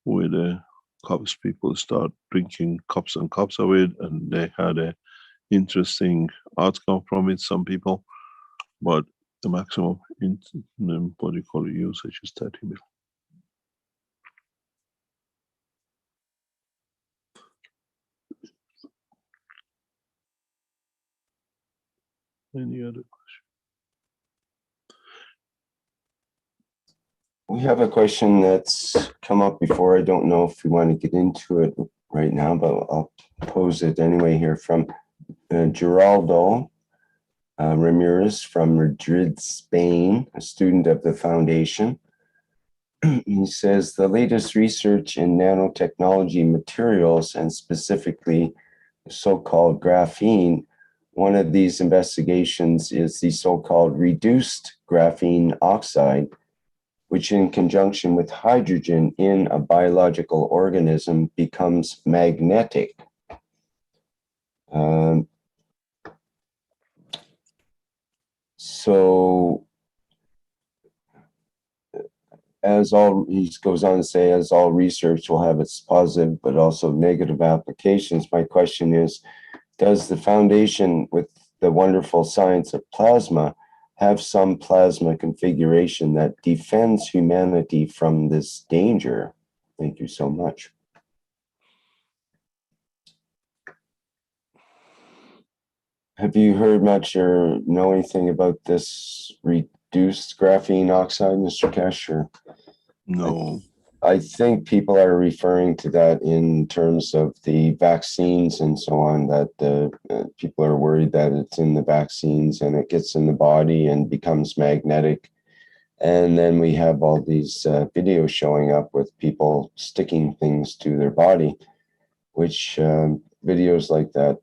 With the cups, people start drinking cups and cups of it, and they had a interesting outcome from it, some people, but the maximum usage is 30 ml. Any other question? We have a question that's come up before. I don't know if we want to get into it right now, but I'll pose it anyway here from Geraldo Ramirez from Madrid, Spain, a student of the foundation. He says the latest research in nanotechnology materials and specifically so-called graphene, one of these investigations is the so-called reduced graphene oxide, which in conjunction with hydrogen in a biological organism becomes magnetic. So as all, he goes on to say, as all research will have its positive but also negative applications, my question is, does the foundation with the wonderful science of plasma have some plasma configuration that defends humanity from this danger? Thank you so much. Have you heard much or know anything about this reduced graphene oxide, Mr. Keshe? No. I think people are referring to that in terms of the vaccines and so on, that people are worried that it's in the vaccines and it gets in the body and becomes magnetic. And then we have all these videos showing up with people sticking things to their body, which videos like that,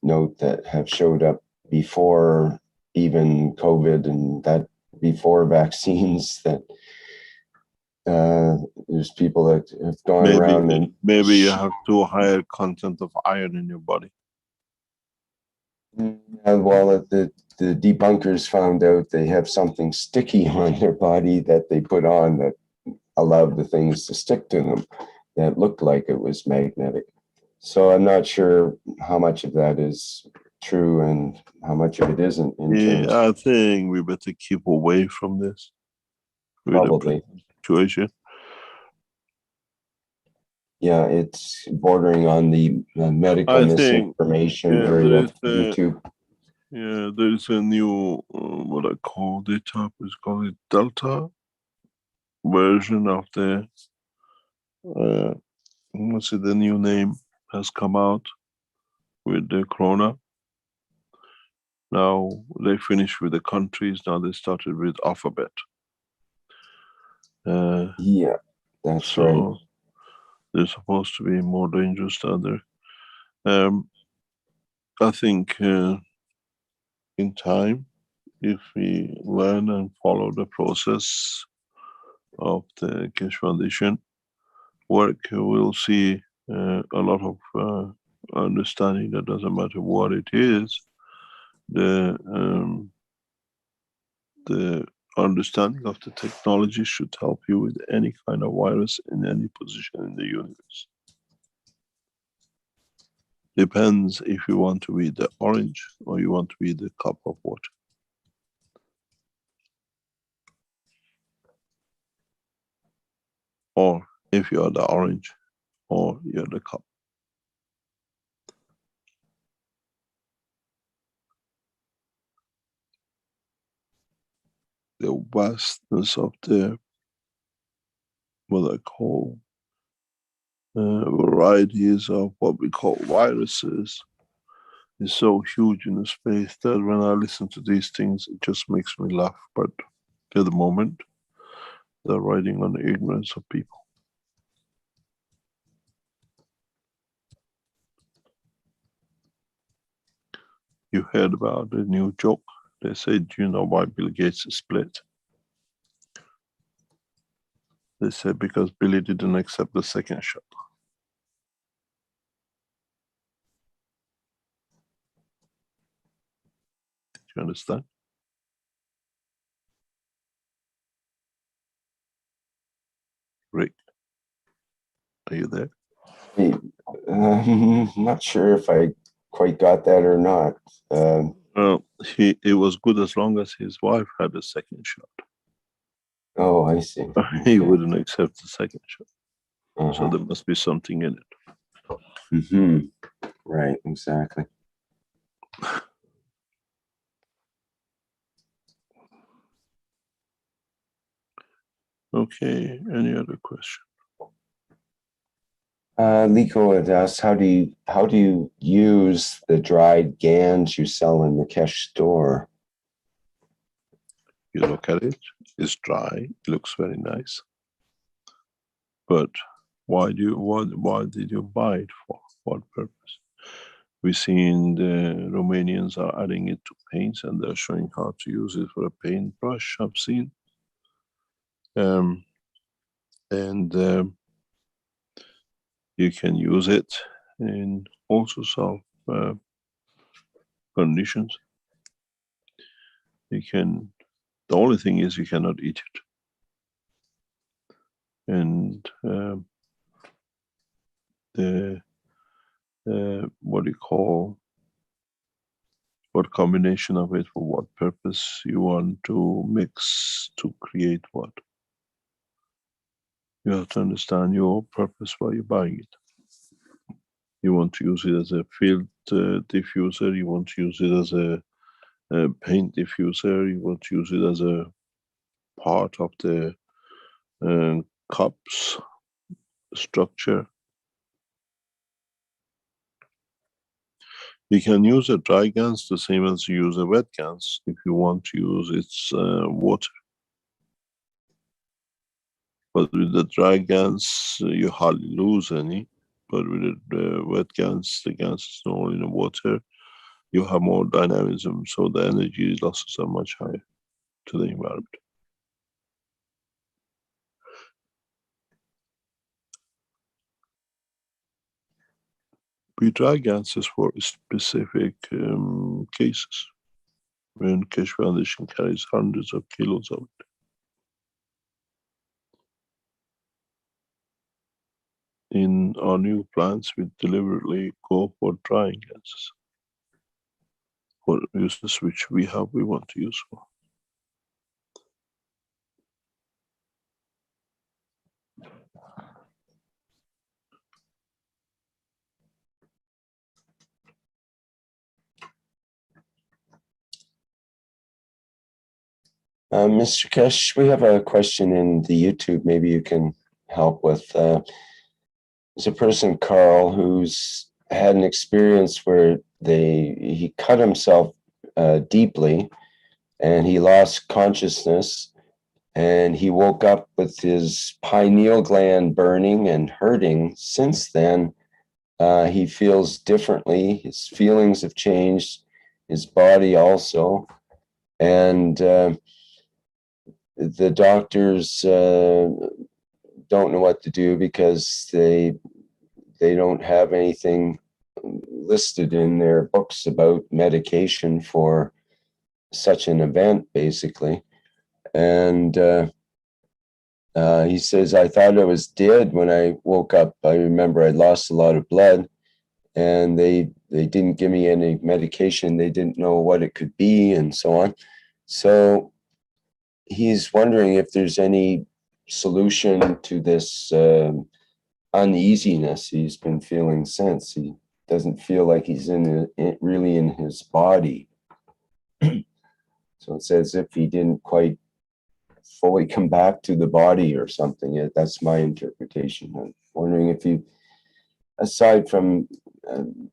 note that have showed up before even COVID and that before vaccines, that there's people that have gone around and maybe you have too higher content of iron in your body. Well, the debunkers found out they have something sticky on their body that they put on that allowed the things to stick to them that looked like it was magnetic. So I'm not sure how much of that is true and how much of it isn't. I think we better keep away from this. Probably. Situation. Yeah, it's bordering on the medical misinformation area of YouTube. Yeah, there is a new, what I call the type is called it Delta version of the, what's it, the new name has come out with the Corona. Now they finished with the countries, now they started with alphabet. Yeah, that's right. They're supposed to be more dangerous than other. I think in time, if we learn and follow the process of the Keshe Foundation work, we'll see a lot of understanding that doesn't matter what it is, the understanding of the technology should help you with any kind of virus in any position in the universe. Depends if you want to be the orange or you want to be the cup of water. Or if you are the orange or you're the cup. The vastness of the, what I call, varieties of what we call viruses is so huge in the space that when I listen to these things, it just makes me laugh. But at the moment, they're riding on the ignorance of people. You heard about the new joke. They said, do you know why Bill Gates is split? They said because Billy didn't accept the second shot. Do you understand? Rick, are you there? I'm not sure if I quite got that or not. Well, it was good as long as his wife had a second shot. Oh, I see. He wouldn't accept the second shot. Uh-huh. So there must be something in it. Mm-hmm. Right, exactly. Okay, any other question? Liko had asked, how do you use the dried GANs you sell in the Keshe store? You look at it, it's dry, it looks very nice. But why did you buy it for? What purpose? We've seen the Romanians are adding it to paints and they're showing how to use it for a paintbrush, I've seen. You can use it in all sorts of conditions. The only thing is you cannot eat it. And what combination of it, for what purpose you want to mix to create what. You have to understand your purpose why you're buying it. You want to use it as a field diffuser, you want to use it as a paint diffuser, you want to use it as a part of the cups structure. You can use a dry GANs the same as you use a wet GANs if you want to use its water. But with the dry GANs, you hardly lose any. But with the wet GANs, the GANs is all in the water, you have more dynamism, so the energy losses are much higher to the environment. We dry GANs for specific cases when Keshe Foundation carries hundreds of kilos of it. In our new plants, we deliberately go for drying gases for uses which we want to use for. Mr. Keshe, we have a question in the YouTube. Maybe you can help with. There's a person, Carl, who's had an experience where he cut himself deeply, and he lost consciousness, and he woke up with his pineal gland burning and hurting. Since then, he feels differently. His feelings have changed, his body also, and the doctors don't know what to do because they don't have anything listed in their books about medication for such an event, basically. And he says, I thought I was dead when I woke up. I remember I lost a lot of blood, and they didn't give me any medication. They didn't know what it could be, and so on. So he's wondering if there's any solution to this uneasiness he's been feeling since. He doesn't feel like he's really in his body. So it's as if he didn't quite fully come back to the body or something. That's my interpretation. I'm wondering if you, aside from, I'm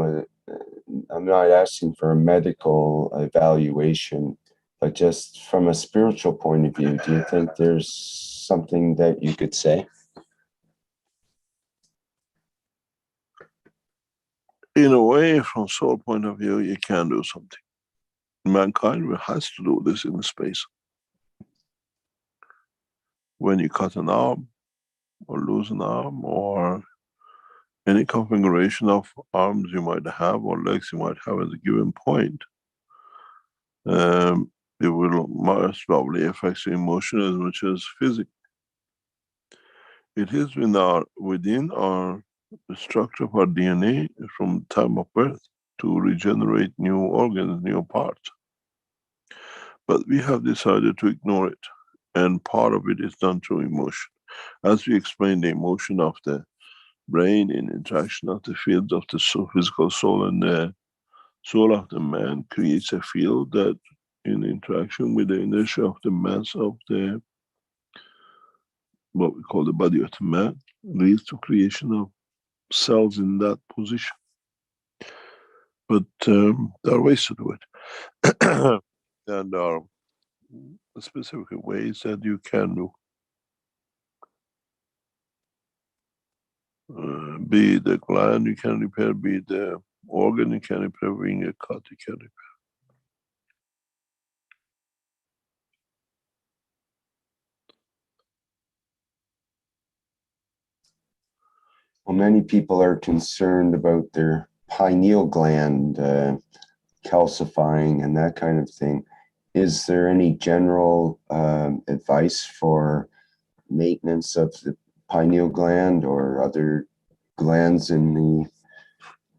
not asking for a medical evaluation, but just from a spiritual point of view, do you think there's something that you could say? In a way, from soul point of view, you can do something. Mankind has to do this in space. When you cut an arm, or lose an arm, or any configuration of arms you might have, or legs you might have at a given point, it will most probably affect your emotion as much as physics. It is within our structure of our DNA from time of birth to regenerate new organs, new parts. But we have decided to ignore it, and part of it is done through emotion. As we explained, the emotion of the brain in interaction of the fields of the physical soul, and the soul of the man creates a field that in interaction with the inertia of the mass of the what we call the body of the man, leads to creation of cells in that position. But there are ways to do it. And there are specific ways that you can do. Be the gland you can repair, be the organ you can repair, being a cut you can repair. Well, many people are concerned about their pineal gland calcifying and that kind of thing. Is there any general advice for maintenance of the pineal gland or other glands in the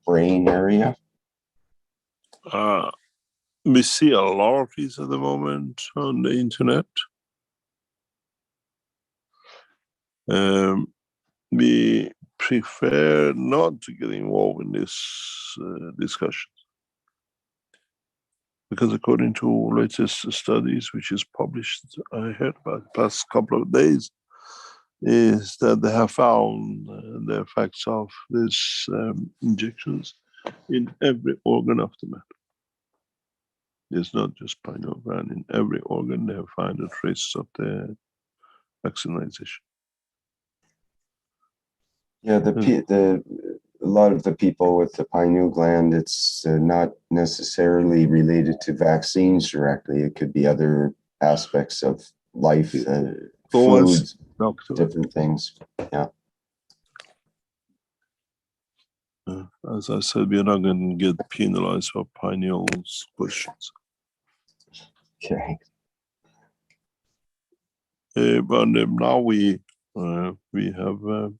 brain area? We see a lot of these at the moment on the internet. We prefer not to get involved in this discussion, because according to latest studies, which is published, I heard about the past couple of days, is that they have found the effects of these injections in every organ of the man. It's not just pineal gland. In every organ, they have found the traces of the vaccination. Yeah, a lot of the people with the pineal gland, it's not necessarily related to vaccines directly. It could be other aspects of life, foods, different things. Yeah. As I said, we're not going to get penalized for pineal questions. Okay. But now we have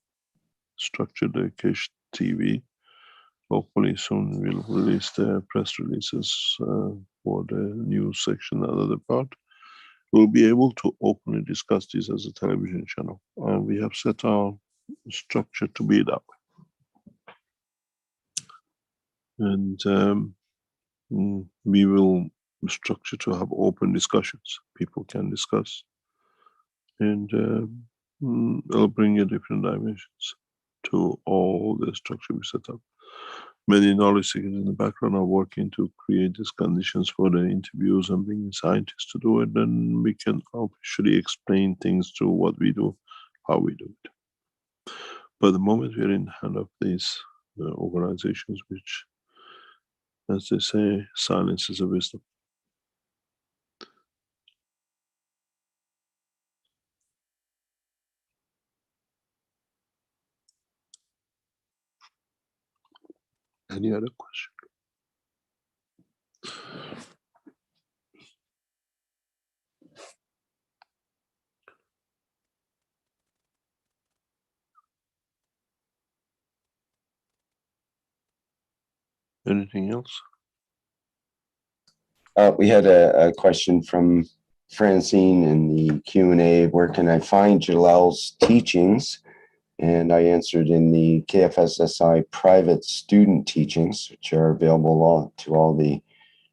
structured the Keshe TV. Hopefully soon we'll release the press releases for the news section and other part. We'll be able to openly discuss this as a television channel. And we have set our structure to be that way. And we will structure to have open discussions. People can discuss. And it'll bring you different dimensions to all the structure we set up. Many knowledge seekers in the background are working to create these conditions for the interviews and bringing scientists to do it. Then we can officially explain things to what we do, how we do it. But the moment we're in the hand of these organizations, which, as they say, silence is a wisdom. Any other question? Anything else? We had a question from Francine in the Q&A. Where can I find Jalal's teachings? And I answered in the KF SSI private student teachings, which are available to all the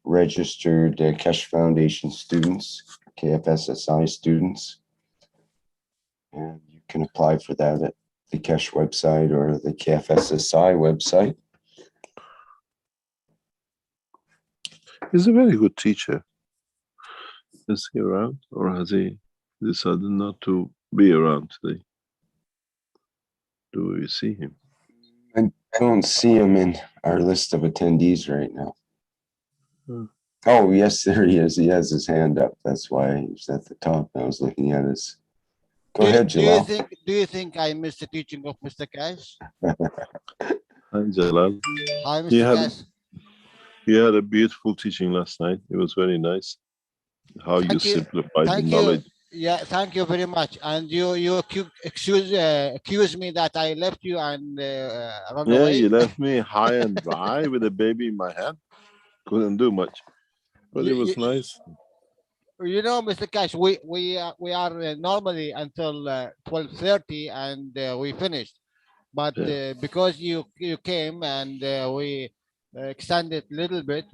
registered Keshe Foundation students, KF SSI students. And you can apply for that at the Keshe website or the KF SSI website. He's a very good teacher. Is he around, or has he decided not to be around today? Do we see him? I don't see him in our list of attendees right now. Oh, yes, there he is. He has his hand up. That's why he's at the top. I was looking at his. Go ahead, Jalal. Do you think I missed the teaching of Mr. Keshe? Hi, Jalal. Hi, Mr. Keshe. You had a beautiful teaching last night. It was very nice. How you simplified the knowledge. Yeah, thank you very much. And you accuse me that I left you and run away. Yeah, you left me high and dry with a baby in my hand. Couldn't do much, but it was nice. You know, Mr. Keshe, we are normally until 12:30 and we finished, but because you came and we extended a little bit,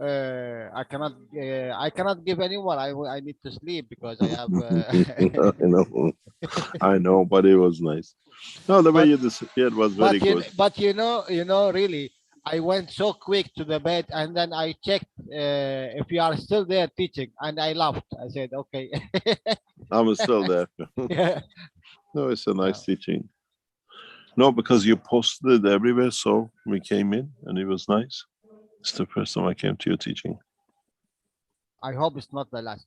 I cannot give anyone. I need to sleep because I have. I know, but it was nice. No, the way But you disappeared was very good. but really, I went so quick to the bed, and then I checked if you are still there teaching, and I laughed. I said, "Okay." I'm still there. Yeah. No, it's a nice Yeah. teaching. No, because you posted it everywhere, so we came in and it was nice. It's the first time I came to your teaching. I hope it's not the last.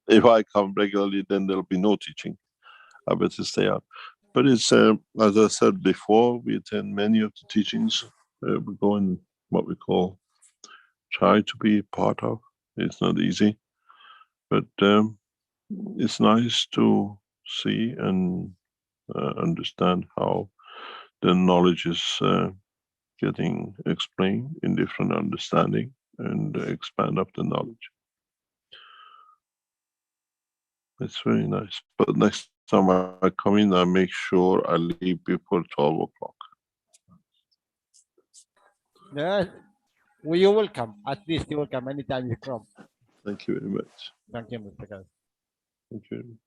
If I come regularly, then there'll be no teaching. I better stay out. But it's, as I said before, we attend many of the teachings. We go in what we call, try to be part of. It's not easy, but it's nice to see and understand how the knowledge is getting explained in different understanding and expand up the knowledge. It's very nice. But next time I come in, I make sure I leave before 12 o'clock. Yeah. Well, you're welcome. At least you're welcome anytime you come. Thank you very much. Thank you, Mr. Gas. Thank you very much.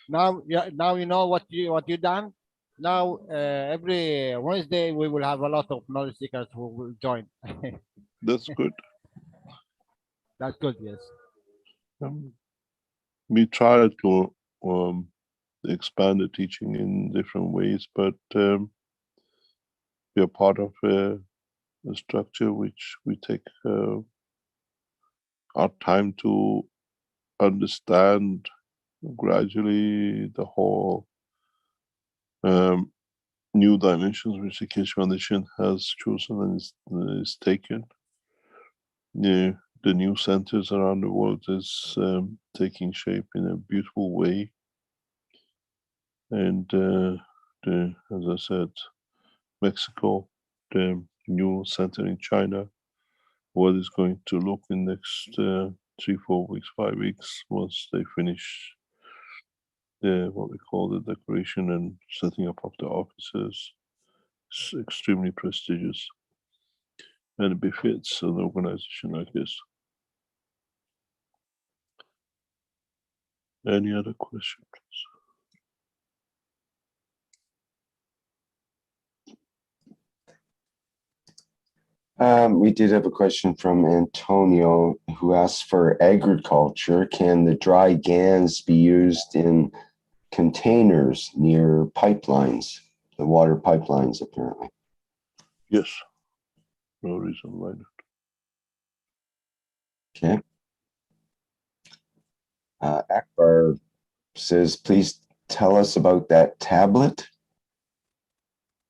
Now, yeah, now you know what you done. Now, every Wednesday we will have a lot of knowledge seekers who will join. That's good. That's good. Yes. We try to expand the teaching in different ways, but we are part of a structure which we take our time to understand gradually the whole new dimensions which the Keshe Foundation has chosen and is taken. The new centers around the world is taking shape in a beautiful way. And as I said, Mexico, the new center in China, what is going to look in next 3, 4 weeks, 5 weeks, once they finish what we call the decoration and setting up of the offices. It's extremely prestigious, and it befits an organization like this. Any other questions? We did have a question from Antonio, who asked for agriculture. Can the dry GANs be used in containers near pipelines, the water pipelines, apparently? Yes. No reason why not. Okay. Akbar says, please tell us about that tablet.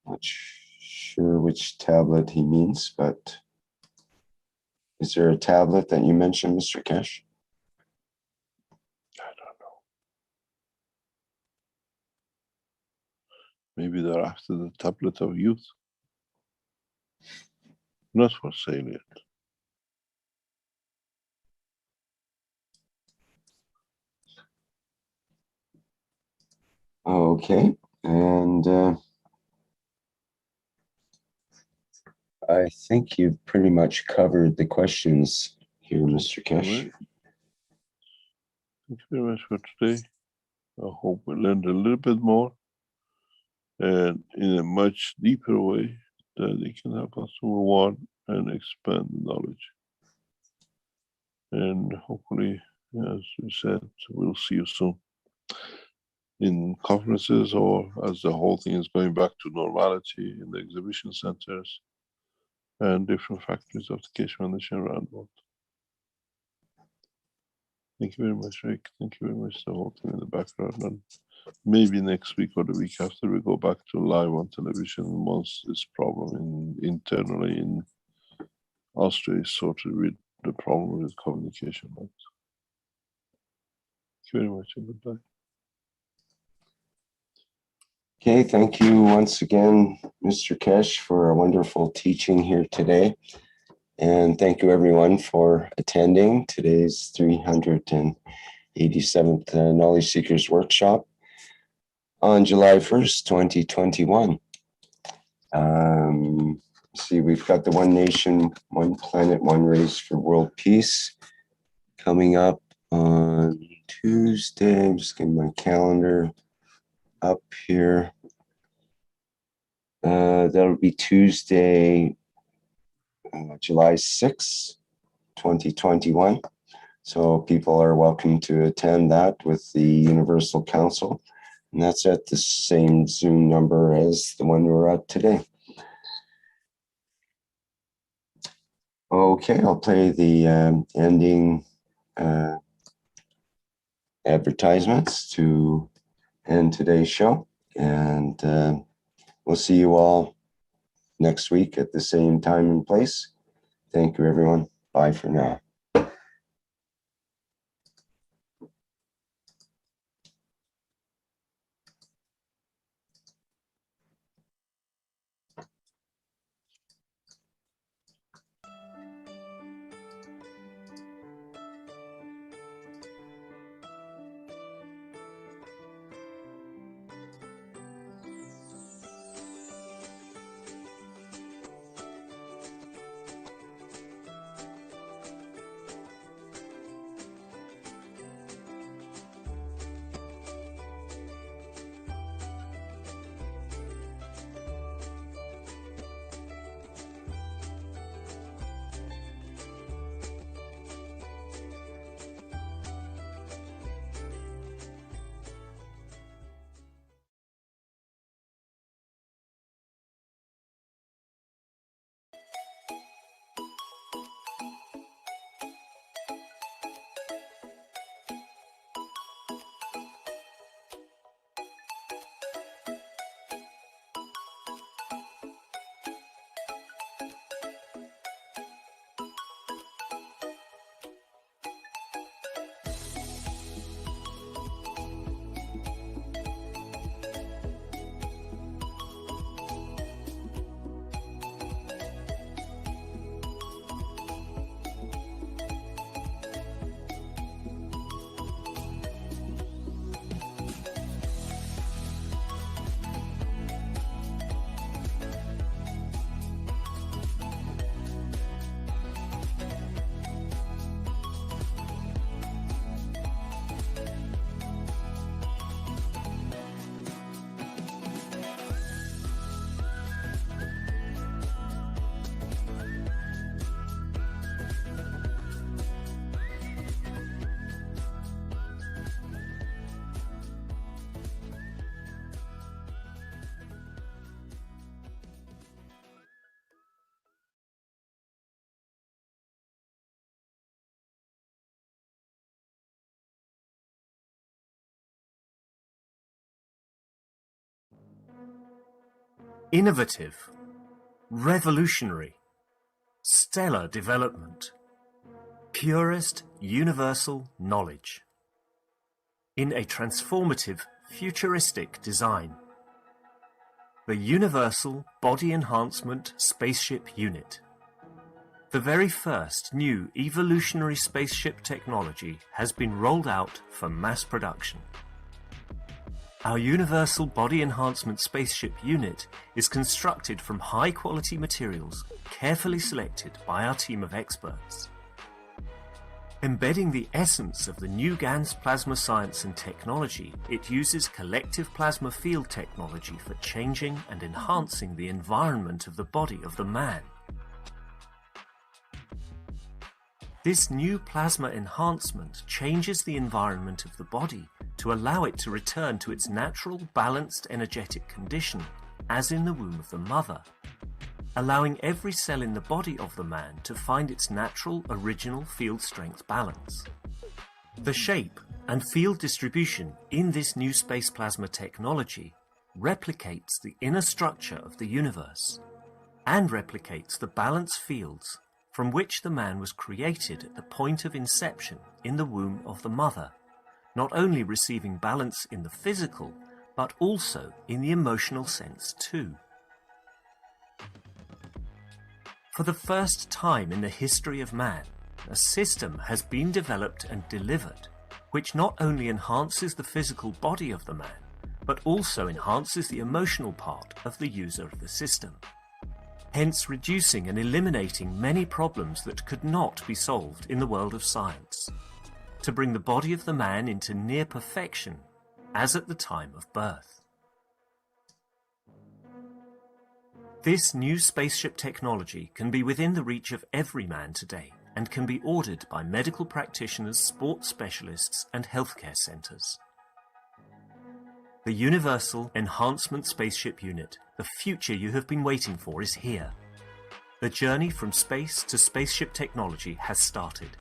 Not sure which tablet he means, but is there a tablet that you mentioned, Mr. Keshe? I don't know. Maybe they're after the tablet of youth. Not for sale yet. Okay, and I think you've pretty much covered the questions here, Mr. Keshe. Right. Thank you very much for today. I hope we learned a little bit more and in a much deeper way that it can help us to move on and expand the knowledge. And hopefully, as we said, we'll see you soon in conferences, or as the whole thing is going back to normality in the exhibition centers and different factories of the Keshe Foundation around the world. Thank you very much, Rick. Thank you very much, the whole team in the background. And maybe next week or the week after, we go back to live on television once this problem internally in Austria is sorted with the problem with communication. Thank you very much and goodbye. Okay, thank you once again, Mr. Keshe, for a wonderful teaching here today. And thank you everyone for attending today's 387th Knowledge Seekers Workshop on July 1st, 2021. see, we've got the One Nation, One Planet, One Race for World Peace coming up on Tuesday. I'm just getting my calendar up here. That'll be Tuesday, July 6th, 2021. So people are welcome to attend that with the Universal Council. And that's at the same Zoom number as the one we're at today. Okay, I'll play the ending advertisements to end today's show. And we'll see you all next week at the same time and place. Thank you, everyone. Bye for now. Innovative, revolutionary, stellar development, purest universal knowledge. In a transformative, futuristic design. The Universal Body Enhancement Spaceship Unit. The very first new evolutionary spaceship technology has been rolled out for mass production. Our Universal Body Enhancement Spaceship Unit is constructed from high-quality materials carefully selected by our team of experts. Embedding the essence of the new GAN's plasma science and technology, it uses collective plasma field technology for changing and enhancing the environment of the body of the man. This new plasma enhancement changes the environment of the body to allow it to return to its natural, balanced energetic condition, as in the womb of the mother, allowing every cell in the body of the man to find its natural, original field strength balance. The shape and field distribution in this new space plasma technology replicates the inner structure of the universe and replicates the balance fields from which the man was created at the point of inception in the womb of the mother, not only receiving balance in the physical, but also in the emotional sense too. For the first time in the history of man, a system has been developed and delivered which not only enhances the physical body of the man, but also enhances the emotional part of the user of the system. hence reducing and eliminating many problems that could not be solved in the world of science, to bring the body of the man into near perfection, as at the time of birth. This new spaceship technology can be within the reach of every man today and can be ordered by medical practitioners, sports specialists and healthcare centres. The Universal Enhancement Spaceship Unit, the future you have been waiting for, is here. The journey from space to spaceship technology has started.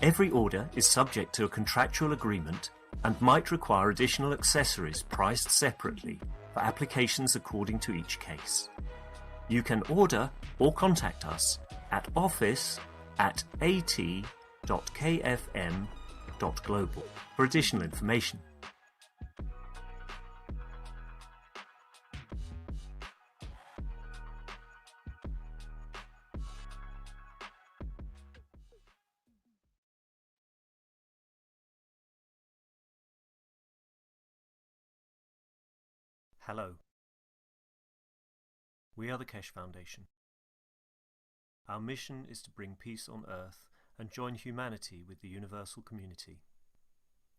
Every order is subject to a contractual agreement and might require additional accessories priced separately for applications according to each case. You can order or contact us at office@at.kfm.global for additional information. Hello. We are the Keshe Foundation. Our mission is to bring peace on earth and join humanity with the universal community.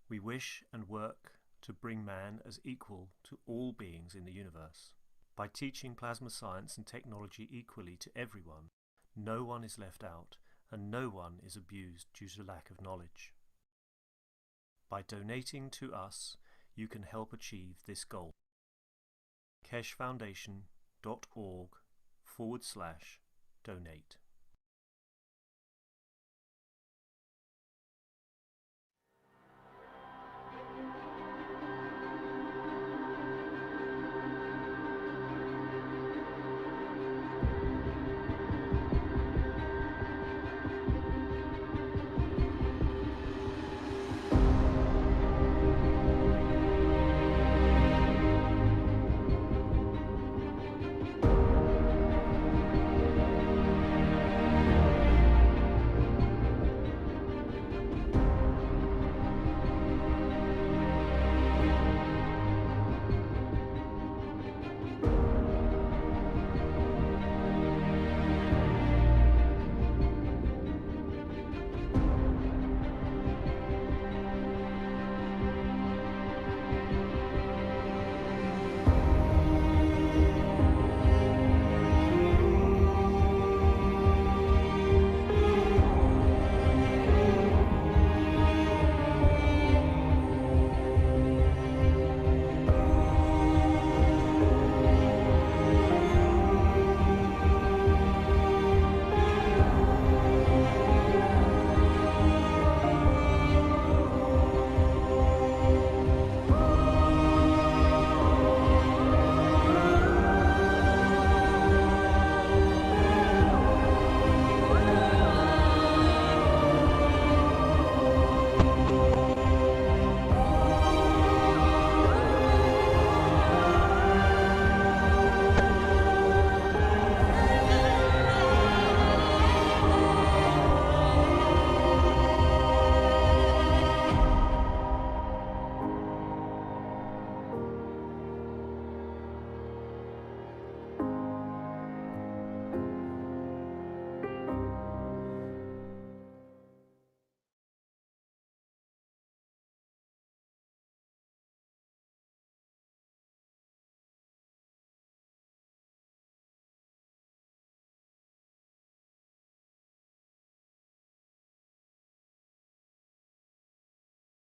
We wish and work to bring man as equal to all beings in the universe. By teaching plasma science and technology equally to everyone, no one is left out and no one is abused due to lack of knowledge. By donating to us, you can help achieve this goal. keshefoundation.org/donate